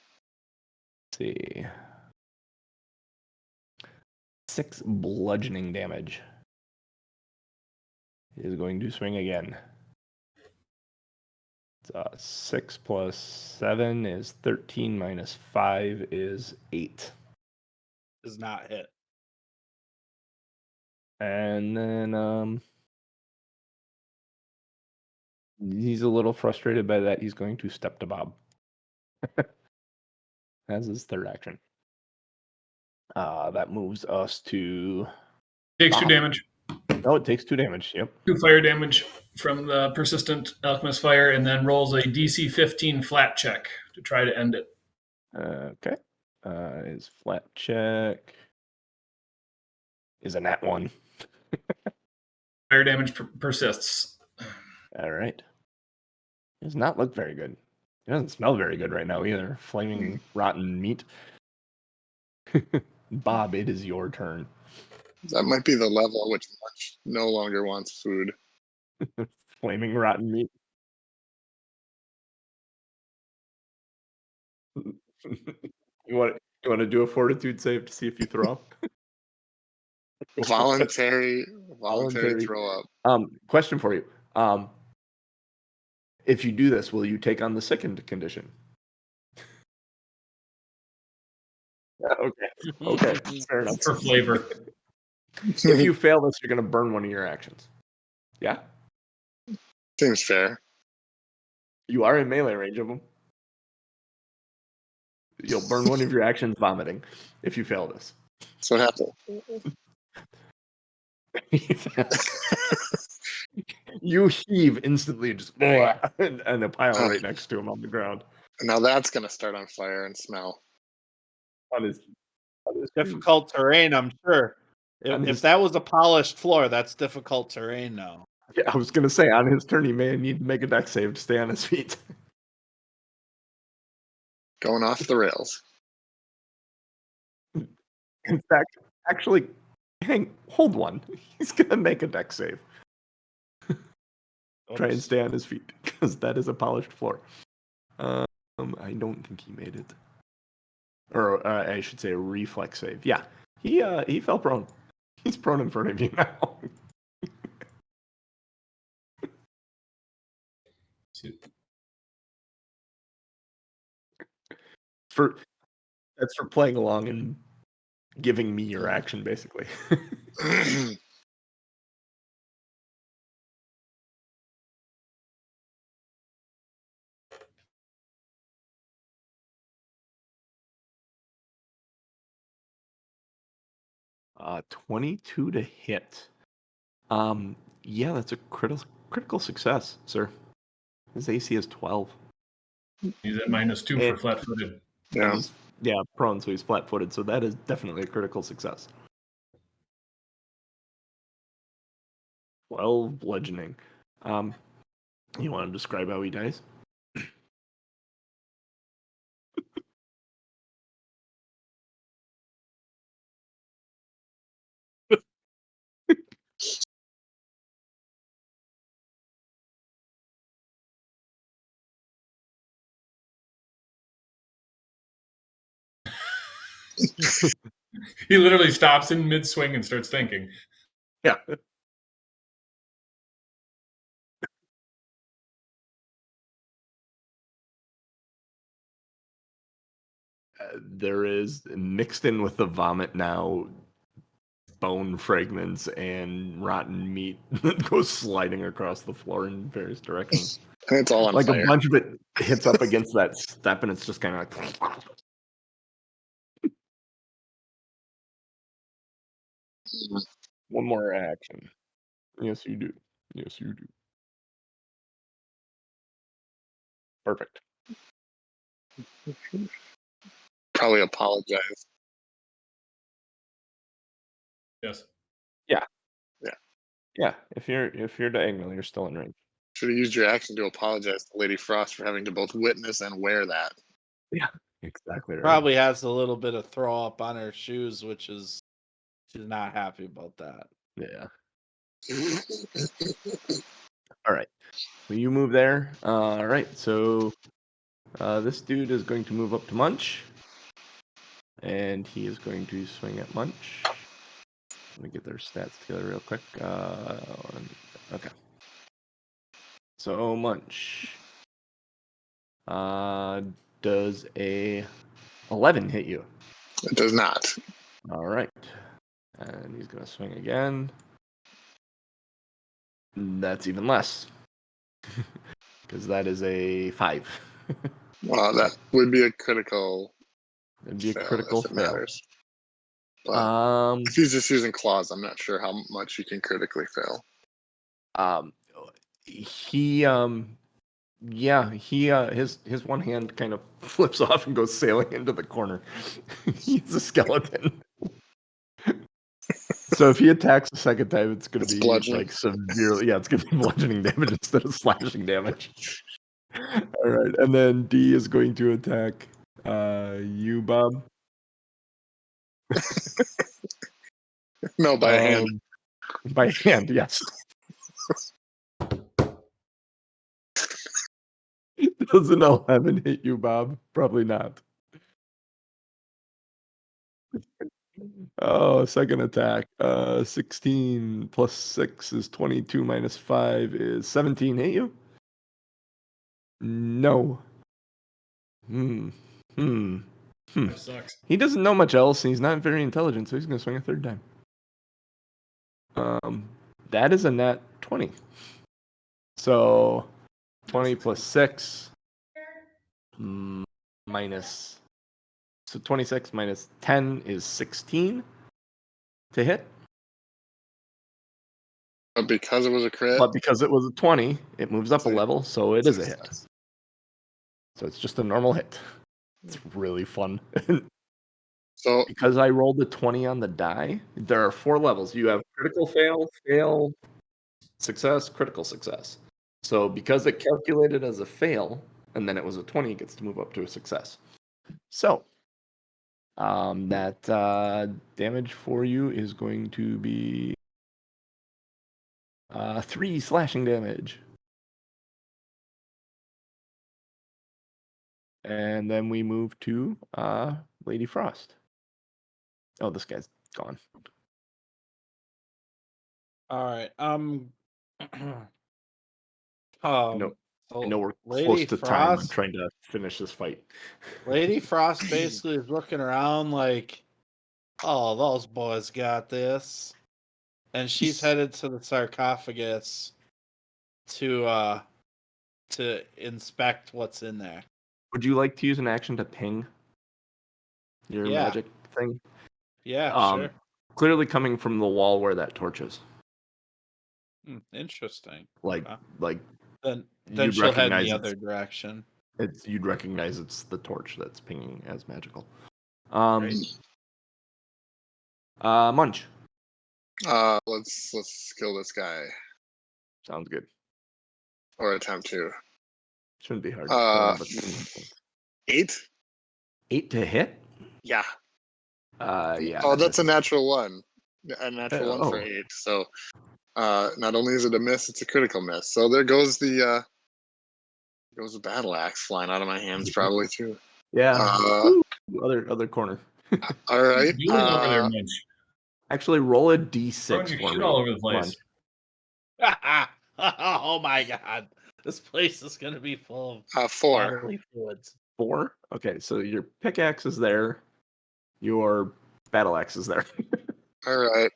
Let's see. 6 bludgeoning damage. He is going to swing again. It's 6 plus 7 is 13 minus 5 is 8. Does not hit. And then he's a little frustrated by that. He's going to step to Bob. As his third action. That moves us to... Takes 2 damage. Oh, it takes 2 damage. Yep. 2 fire damage from the persistent alchemist fire, and then rolls a DC 15 flat check to try to end it. Okay. His flat check is a nat 1. Fire damage persists. All right. Does not look very good. It doesn't smell very good right now either. Flaming rotten meat. Bob, it is your turn. That might be the level at which Munch no longer wants food. Flaming rotten meat. You want to do a fortitude save to see if you throw? Voluntary throw up. Question for you. If you do this, will you take on the second condition? Okay. Fair enough. For flavor. If you fail this, you're going to burn one of your actions. Yeah? Seems fair. You are in melee range of them. You'll burn one of your actions vomiting if you fail this. That's what happened. You heave instantly, just and a pile right next to him on the ground. Now that's going to start on fire and smell. On his Difficult terrain, I'm sure. If that was a polished floor, that's difficult terrain now. Yeah, I was going to say, on his turn, he may need to make a dex save to stay on his feet. Going off the rails. In fact, actually, hold one. He's going to make a dex save. Try and stay on his feet, because that is a polished floor. I don't think he made it. Or I should say a reflex save. Yeah, he fell prone. He's prone in front of you now. That's for playing along and giving me your action, basically. 22 to hit. Yeah, that's a critical success, sir. His AC is 12. He's at -2 for flat-footed. Yeah, prone, so he's flat-footed. So that is definitely a critical success. 12 bludgeoning. You want to describe how he dies? He literally stops in mid-swing and starts thinking. Yeah. There is, mixed in with the vomit now, bone fragments and rotten meat that goes sliding across the floor in various directions. And it's all on Like fire. a bunch of it hits up against that step, and it's just kind of like. One more action. Yes, you do. Yes, you do. Perfect. Probably apologize. Yes. Yeah, if you're diagonal, you're still in range. Should have used your action to apologize to Lady Frost for having to both witness and wear that. Yeah, exactly right. Probably has a little bit of throw up on her shoes, which is she's not happy about that. Yeah. All right. So you move there. All right. So this dude is going to move up to Munch, and he is going to swing at Munch. Let me get their stats together real quick. Okay. So Munch does a 11 hit you? It does not. All right. And he's going to swing again. That's even less. Because that is a 5. Well, that would be a critical It'd be a fail critical if it fail. matters. But if he's just using claws, I'm not sure how much you can critically fail. He his one hand kind of flips off and goes sailing into the corner. He's a skeleton. So if he attacks a second time, it's gonna be bludgeoning. like severely. Yeah, it's gonna be bludgeoning damage instead of slashing damage. All right, and then D is going to attack you, Bob. No, by hand. By hand, yes. Does an 11 hit you, Bob? Probably not. Oh, second attack. 16 plus 6 is 22 minus 5 is 17. Hit you? No. That sucks. He doesn't know much else, and he's not very intelligent, so he's going to swing a third time. That is a nat 20. So 20 plus 6 minus. So 26 minus 10 is 16 to hit. But because it was a crit, But because it was a 20, it moves up a level, so it is a hit. So it's just a normal hit. It's really fun. So because I rolled a 20 on the die, there are 4 levels. You have critical fail, fail, success, critical success. So because it calculated as a fail, and then it was a 20, it gets to move up to a success. So that damage for you is going to be 3 slashing damage. And then we move to Lady Frost. Oh, this guy's gone. All right. No, So I know we're Lady close to time. I'm Frost, trying to finish this fight. Lady Frost basically is looking around like, oh, those boys got this. And she's headed to the sarcophagus to inspect what's in there. Would you like to use an action to ping your magic thing? Yeah, sure. Clearly coming from the wall where that torch is. Interesting. Like Then you'd she'll head in recognize the other direction. you'd recognize it's the torch that's pinging as magical. Great. Munch. let's kill this guy. Sounds good. Or attempt to. Shouldn't be hard. 8? 8 to hit? Yeah. Yeah. Oh, that's a natural one. A natural one for 8. So not only is it a miss, it's a critical miss. So there goes the battle axe flying out of my hands, probably too. Yeah. Other corner. All right. Doing over there, Munch. Actually, roll a d6 for me. All over the place. Oh my god. This place is going to be full of 4. bodily fluids. 4? Okay, so your pickaxe is there. Your battle axe is there. All right.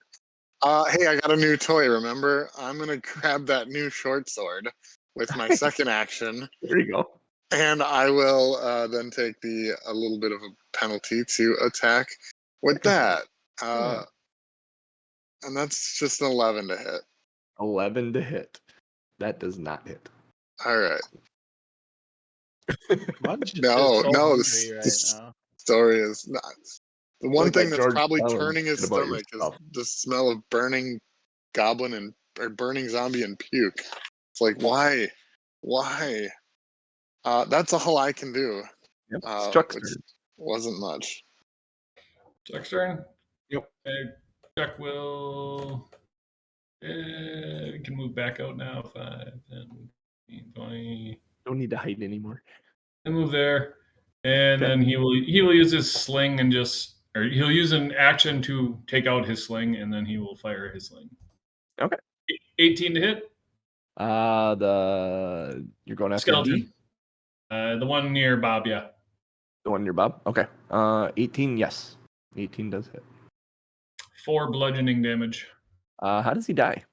Hey, I got a new toy, remember? I'm going to grab that new short sword with my second action, There you go. and I will then take a little bit of a penalty to attack with that. Yeah. And that's just an 11 to hit. 11 to hit. That does not hit. All right. Munch is No, so no, hungry right this now. story is not. The one Like thing that that's George probably Carlin turning his shit about your stomach is stuff. the smell of burning goblin or burning zombie and puke. It's like, why? Why? That's all I can do, Yep. It's Chuck's which turn. wasn't much. Chuck's turn. Yep. Okay, Chuck will. We can move back out now. 5, 10, 15, 20. Don't need to hide anymore. And move there, and Okay. then he will use his sling and he'll use an action to take out his sling, and then he will fire his sling. Okay. 18 to hit. You're going after Skeleton. D? The one near Bob, yeah. The one near Bob? Okay. 18, yes. 18 does hit. 4 bludgeoning damage. How does he die?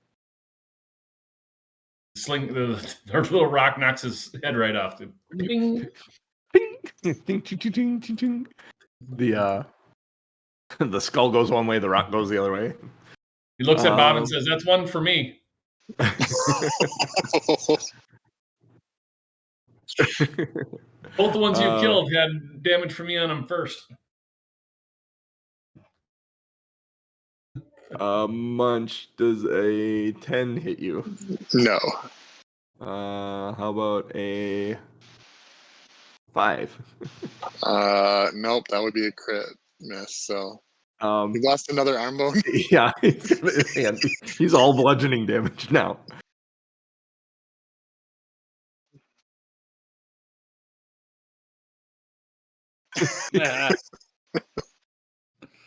Sling, the little rock knocks his head right off. Bing. Ping! Ting, ting, ting, ting, ting, ting. The the skull goes one way, the rock goes the other way. He looks at Bob and says, "That's one for me." Both the ones you killed had damage from me on them first. Munch, does a 10 hit you? No. How about a 5? Nope, that would be a crit miss. So Um, he lost another arm bone. yeah, he's all bludgeoning damage now. Yeah.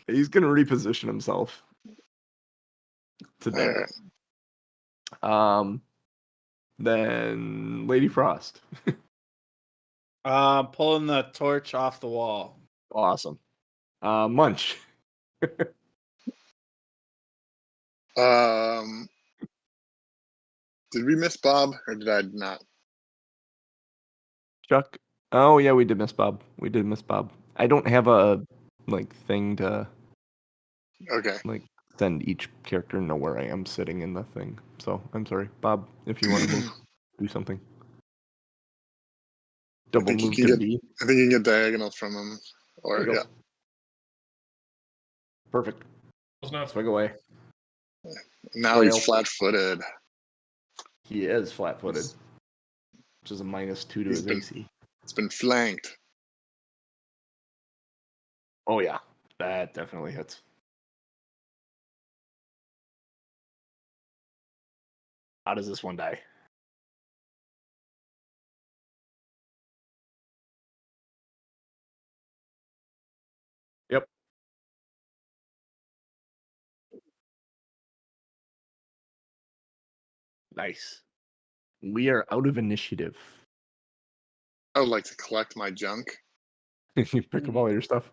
He's gonna reposition himself to there. Alright. Then Lady Frost. Pulling the torch off the wall. Awesome. Munch. Did we miss Bob or did I not? Chuck. Oh yeah, we did miss Bob. We did miss Bob. I don't have a thing to Okay. send each character know where I am sitting in the thing. So I'm sorry, Bob. If you want to move, do something. Double think you move can to get- D. I think you can get diagonal from him. Or There you go. yeah. Perfect. Close enough. Swing away. Now he's Flail. flat-footed. He is flat-footed, which is a -2 to He's his been- AC. It's been flanked. Oh yeah, that definitely hits. How does this one die? Yep. Nice. We are out of initiative. I would like to collect my junk. You pick up all your stuff.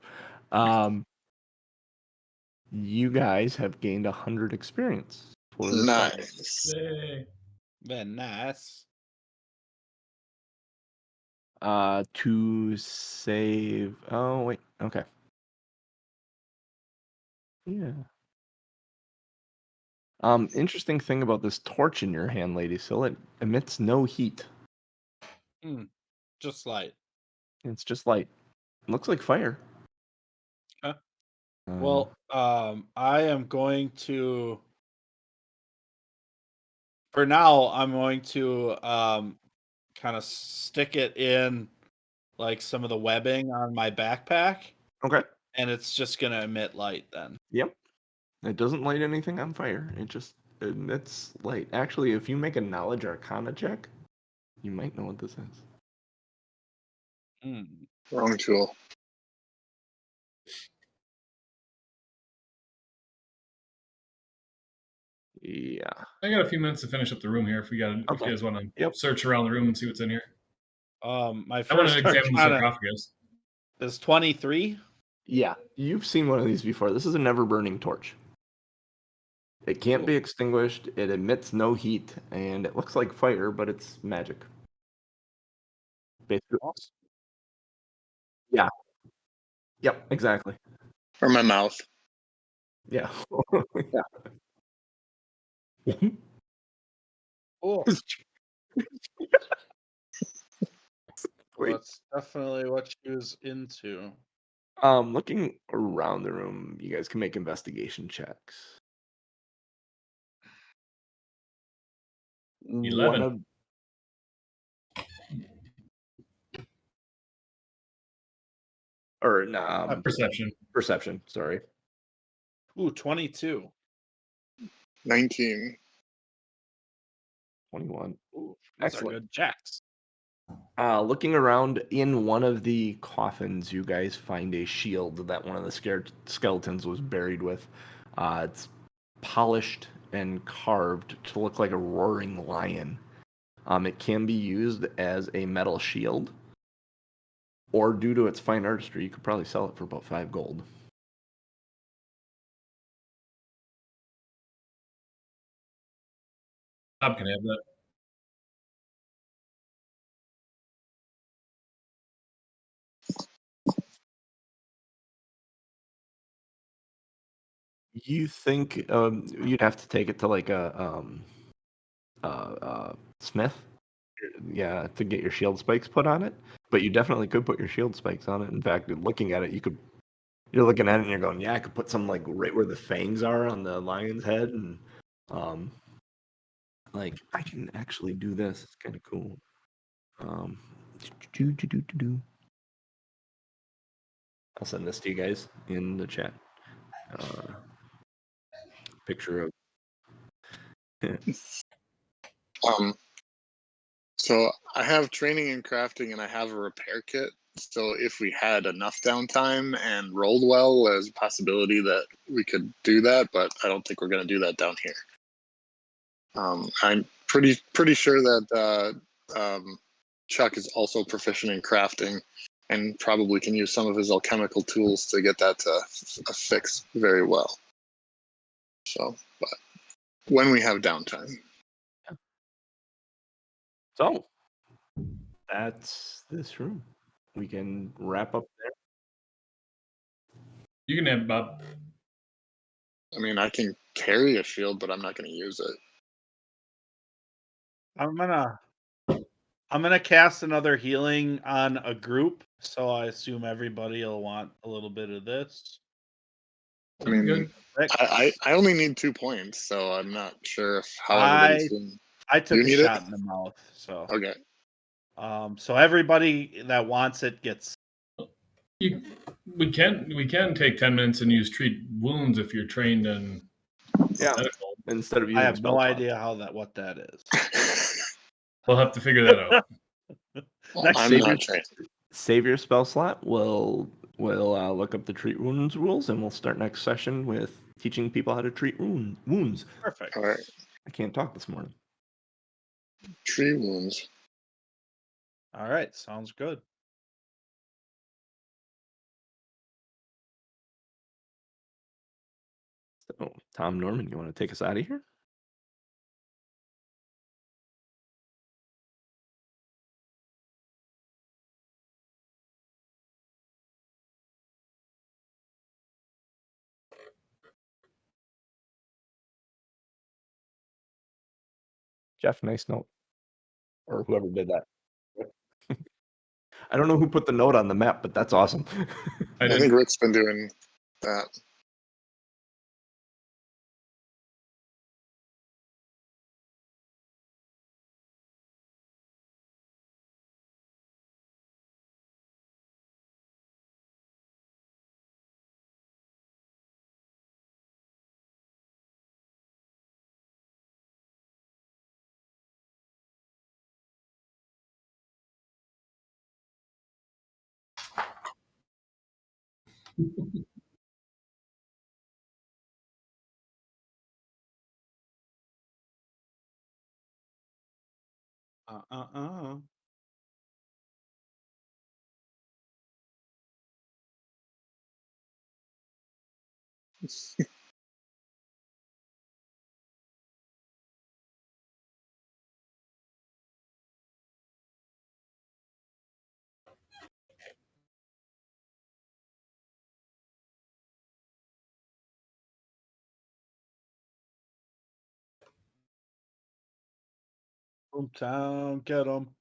You guys have gained 100 experience for this battle. Nice. Yay. Very nice. To save. Oh wait. Okay. Yeah. Interesting thing about this torch in your hand, Lady Syl, it emits no heat. Just light. It's just light. Looks like fire. Okay. Well, I am going to. For now, I'm going to kind of stick it in like some of the webbing on my backpack, Okay. and it's just gonna emit light then. Yep. It doesn't light anything on fire. It's light. Actually, if you make a knowledge arcana check, you might know what this is. Wrong tool. Yeah. I got a few minutes to finish up the room here. If you guys want to search around the room and see what's in here. My I want first to examine the arcana sarcophagus. is 23. Yeah. You've seen one of these before. This is a never burning torch. It can't be Cool. extinguished. It emits no heat, and it looks like fire, but it's magic. Basically, Awesome. yeah. Yep, exactly. Or my mouth. Yeah. Yeah. Cool. Wait. That's definitely what she was into. Looking around the room, you guys can make investigation checks. 11. One of or Perception. perception. Sorry. Ooh, 22. 19. 21. Ooh, these are Excellent. good checks. Looking around in one of the coffins, you guys find a shield that one of the skeletons was buried with. It's polished and carved to look like a roaring lion. It can be used as a metal shield, or due to its fine artistry, you could probably sell it for about 5 gold. Bob can have that. You think you'd have to take it to like a smith, yeah, to get your shield spikes put on it. But you definitely could put your shield spikes on it. In fact, looking at it, you're looking at it and you're going, yeah, I could put some like right where the fangs are on the lion's head, and like I can actually do this. It's kind of cool. Um, I'll send this to you guys in the chat. Picture of. Um, so I have training in crafting and I have a repair kit. So if we had enough downtime and rolled well, there's a possibility that we could do that, but I don't think we're going to do that down here. I'm pretty sure that Chuck is also proficient in crafting and probably can use some of his alchemical tools to get that to fix very well. So, but when we have downtime. So that's this room. We can wrap up there. You can have Bob. I mean, I can carry a shield, but I'm not going to use it. I'm gonna cast another healing on a group, so I assume everybody will want a little bit of this. I mean, Good. I only need 2 points, so I'm not sure if how I everybody's doing. took You a need shot it? in the mouth, so Okay. so everybody that wants it gets. We can take 10 minutes and use treat wounds if you're trained in Yeah. medical. Instead of I using have spell no slots. idea what that is. We'll have to figure that out. Well, Next I'm save not your- trained. Save your spell slot. We'll look up the treat wounds rules, and we'll start next session with teaching people how to treat wounds. Perfect. All right. I can't talk this morning. Tree wounds. All right, sounds good. So, Tom Norman, you want to take us out of here? Jeff, nice note. Or whoever did that. I don't know who put the note on the map, but that's awesome. I I did. think Rick's been doing that. Uh. Hometown, get 'em.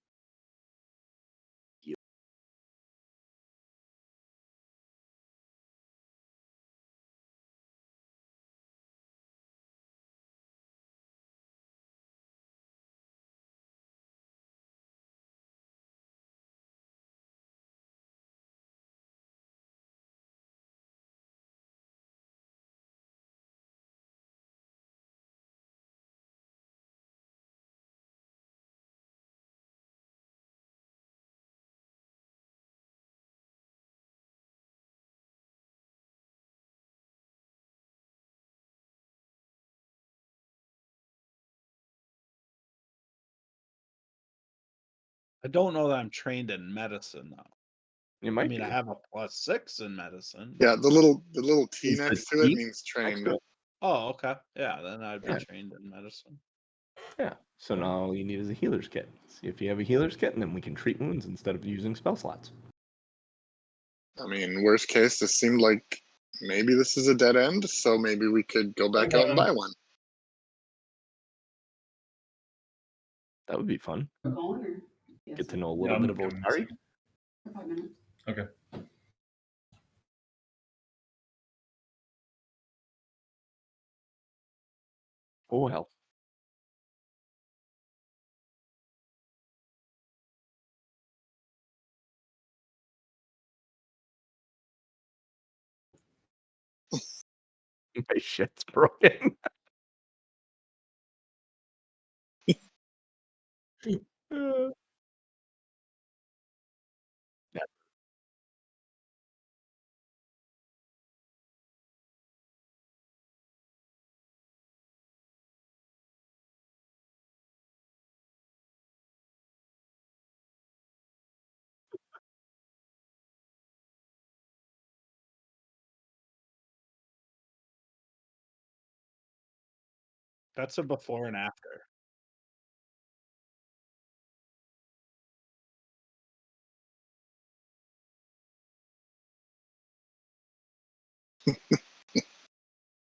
I don't know that I'm trained in medicine though. You I might mean, be. I have a +6 in medicine. Yeah, the little T Is the next to it T means next trained. to it? Oh, okay. Yeah, then I'd be Yeah. trained in medicine. Yeah. So now all you need is a healer's kit. See if you have a healer's kit, and then we can treat wounds instead of using spell slots. I mean, worst case, this seemed like maybe this is a dead end, so maybe we could go back out and buy one. That would be fun. Get to know a little Yeah, bit of I'm Otari. For 5 minutes. Okay. Oh hell. My shit's broken. Uh, yeah. That's a before and after.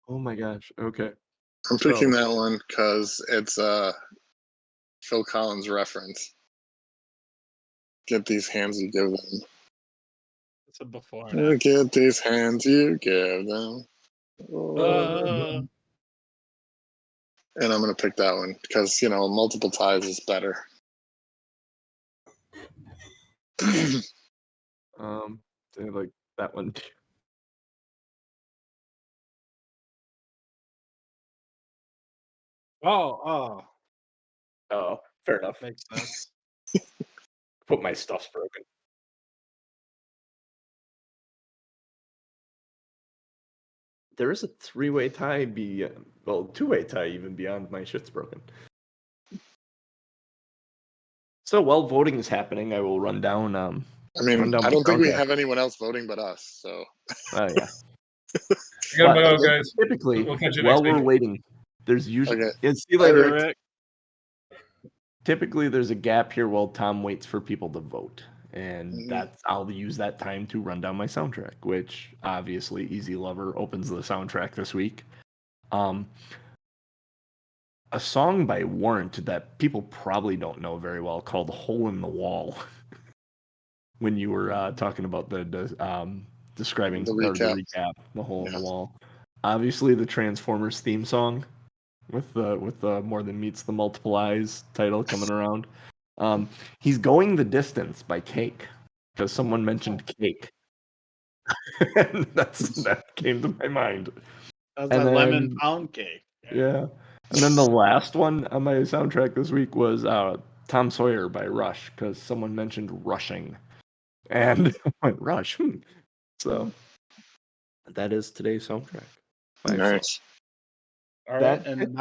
Oh my gosh. Okay. I'm So picking that one because it's a Phil Collins reference. Get these hands you give them. It's a before and after. Get these hands you give them. Uh, And I'm going to pick that one because, multiple ties is better. they like that one too. oh, Oh, fair enough. makes sense. But my stuff's broken. There is a three-way tie two-way tie even beyond my shit's broken. So while voting is happening, I will run down I mean, run down I my don't think we soundtrack. have anyone else voting but us. So Oh yeah. I gotta But go, guys. typically, We'll catch you while next we're week. waiting, there's usually Okay. yeah, see you Bye, later. Rick. Rick. Typically, there's a gap here while Tom waits for people to vote, and Mhm. I'll use that time to run down my soundtrack, which obviously Easy Lover opens the soundtrack this week. A song by Warrant that people probably don't know very well called "Hole in the Wall." When you were talking about describing The or the recap. recap, the hole in the Yeah. wall. Obviously, the Transformers theme song with the More Than Meets the Multiple Eyes title coming around. He's Going the Distance by Cake because someone mentioned cake. And that came to my mind. That's And a lemon then pound cake. yeah, and then the last one on my soundtrack this week was Tom Sawyer by Rush because someone mentioned rushing, and I went Rush. So that is today's soundtrack. 5 songs. Nice. All That- right, and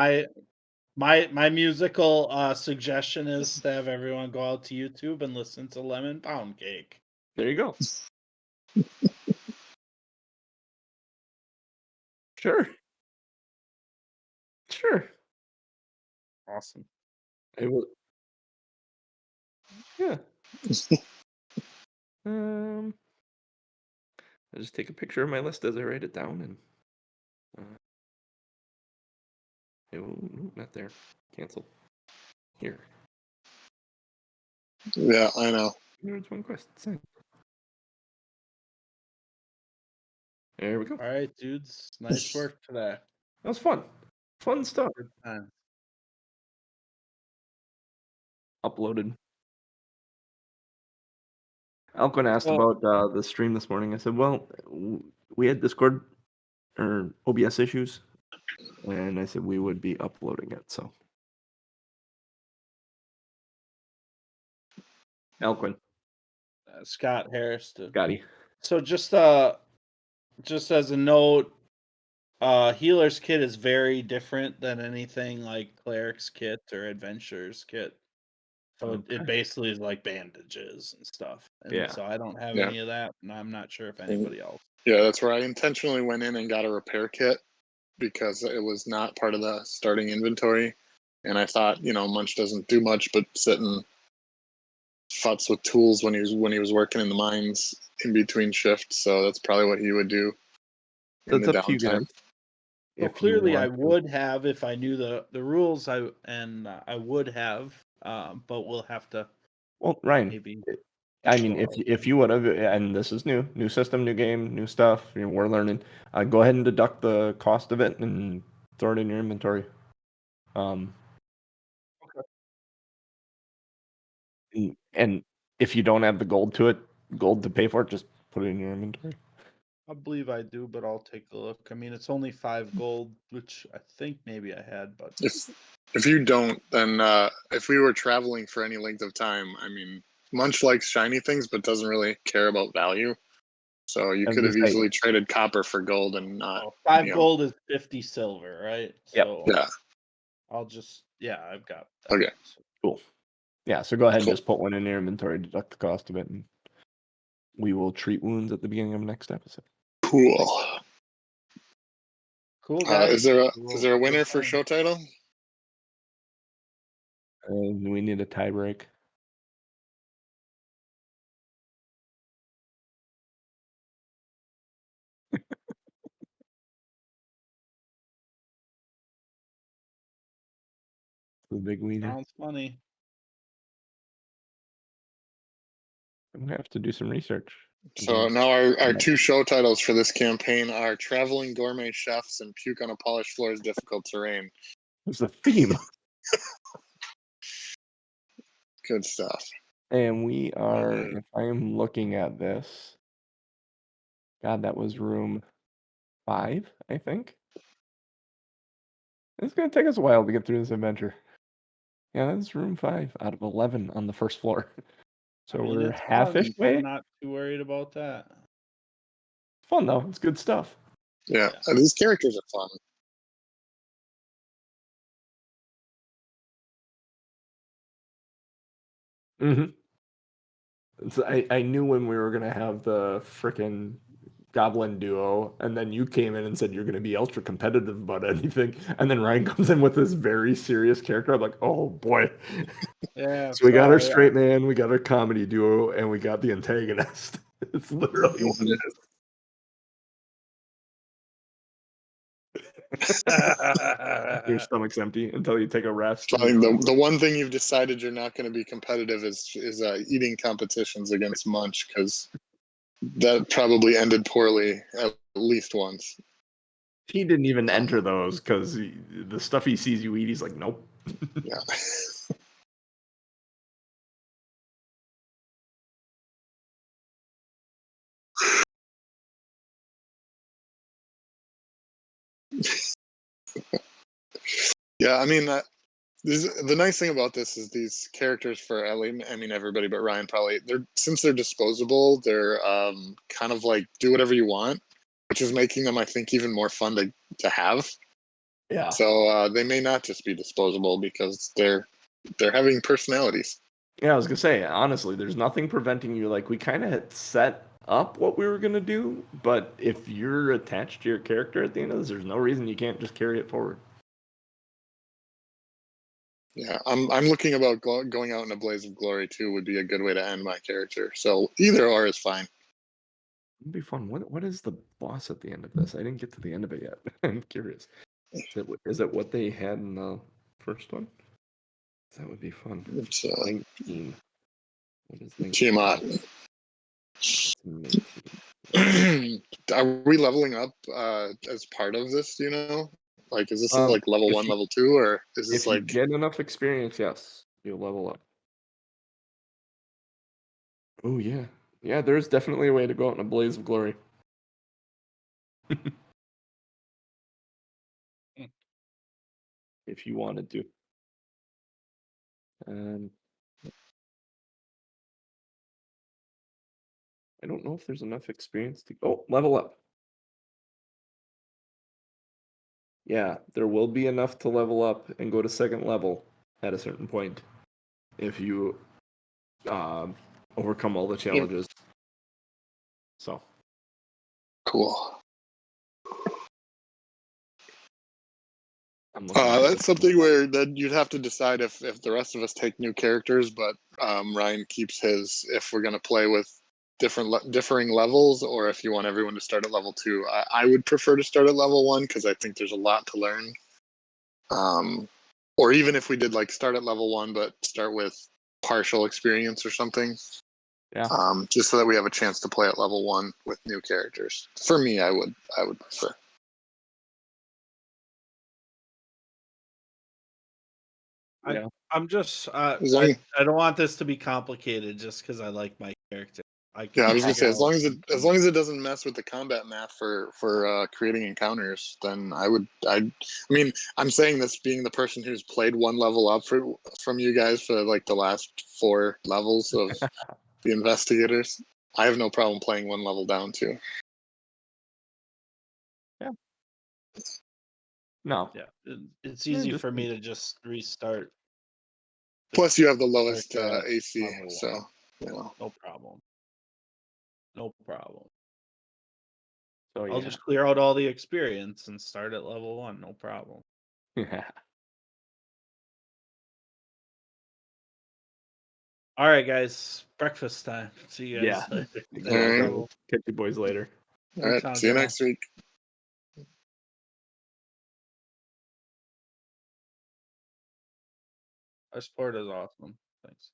my musical suggestion is to have everyone go out to YouTube and listen to Lemon Pound Cake. There you go. Sure. Sure. Awesome. It will. Yeah. I just take a picture of my list as I write it down, and not there. Cancel. Here. Yeah, I know. Nerds One Quest. Same. There we go. All right, dudes. Nice work today. That was fun. Fun stuff. Good time. Uploaded. Alquin asked So- about the stream this morning. I said, well, we had Discord or OBS issues, and I said we would be uploading it. So, Alquin, Scott Harris. Scotty. So just as a note, healer's kit is very different than anything like cleric's kit or adventurer's kit. So Okay. it basically is like bandages and stuff. And Yeah. so I don't have Yeah. any of that, and I'm not sure if anybody else. Yeah, that's where I intentionally went in and got a repair kit because it was not part of the starting inventory. And I thought, Munch doesn't do much but sit and futz with tools when he was working in the mines in between shifts. So that's probably what he would do in That's the up to you downtime. guys. Well, If you clearly I want to. would have if I knew the rules. I would have, but we'll have to Well, Ryan, maybe. I mean, if you would have, and this is new system, new game, new stuff, we're learning. Go ahead and deduct the cost of it and throw it in your inventory. And if you don't have the gold to pay for it, just put it in your inventory. I believe I do, but I'll take a look. I mean, it's only 5 gold, which I think maybe I had, but If you don't, then if we were traveling for any length of time, I mean, Munch likes shiny things but doesn't really care about value. So you I was could have gonna say- easily traded copper for gold and not. 5 gold is 50 silver, right? Yep. So Yeah. I'll just I've got that. Okay. Cool. Yeah, so go ahead and Cool. just put one in your inventory, deduct the cost of it, and we will treat wounds at the beginning of next episode. Cool. Cool, guys. Is there a winner for show title? And we need a tie break. The big winner. Sounds funny. I'm gonna have to do some research. So now our 2 show titles for this campaign are Traveling Gourmet Chefs and Puke on a Polished Floor's Difficult Terrain. There's a theme. Good stuff. And we are, if I am looking at this, God, that was room 5, I think. It's going to take us a while to get through this adventure. Yeah, that's room 5 out of 11 on the first floor. So I mean, we're it's half-ish fun. way. I'm not too worried about that. It's fun, though. It's good stuff. Yeah, these characters are fun. I knew when we were going to have the frickin' goblin duo, and then you came in and said you're going to be ultra competitive about anything, and then Ryan comes in with this very serious character. I'm like, oh boy. Yeah. So we got our straight man, we got our comedy duo, and we got the antagonist. It's literally what it is. Your stomach's empty until you take a rest. I think the one thing you've decided you're not going to be competitive is eating competitions against Munch, because that probably ended poorly at least once. He didn't even enter those because the stuff he sees you eat, he's like, nope. Yeah. Yeah, I mean, the nice thing about this is these characters for Ellie, I mean everybody but Ryan probably, since they're disposable, they're kind of like do whatever you want, which is making them, I think, even more fun to have. Yeah. So they may not just be disposable because they're having personalities. Yeah, I was gonna say, honestly, there's nothing preventing you. Like, we kind of had set up what we were gonna do, but if you're attached to your character at the end of this, there's no reason you can't just carry it forward. Yeah, I'm looking about going out in a blaze of glory too. Would be a good way to end my character. So either or is fine. It'd be fun. What is the boss at the end of this? I didn't get to the end of it yet. I'm curious. Is it what they had in the first one? That would be fun. It's 19. What is 19? Tiamat. It's 19. Are we leveling up as part of this? Do you know? Like, is this like level if 1, you- level 2, or is this If you like? get enough experience, yes, you'll level up. Oh yeah, yeah. There's definitely a way to go out in a blaze of glory. If you wanted to. I don't know if there's enough experience to level up. Yeah, there will be enough to level up and go to second level at a certain point if you overcome all the challenges. So Cool. I'm looking at That's something where then you'd have to decide if the rest of us take new characters, but Ryan keeps his if we're going to play with differing levels, or if you want everyone to start at level 2. I would prefer to start at level 1 because I think there's a lot to learn. Or even if we did like start at level 1 but start with partial experience or something. Yeah. Just so that we have a chance to play at level 1 with new characters. For me, I would prefer. Yeah. I'm just I As long- don't want this to be complicated just because I like my character. Yeah, I was gonna say figure out- as long as it doesn't mess with the combat math for creating encounters, then I mean I'm saying this being the person who's played one level up from you guys for like the last 4 levels of the investigators. I have no problem playing one level down too. No. Yeah, it's easy just- for me to just restart. Plus, you have the lowest character at AC, level so 1. you know. No problem. No problem. So I'll yeah. just clear out all the experience and start at level 1. No problem. Yeah. All right, guys. Breakfast time. See you guys Yeah. later. Exactly. Alright. Catch you boys later. All right, Sounds see you good. next week. Our sport is awesome. Thanks.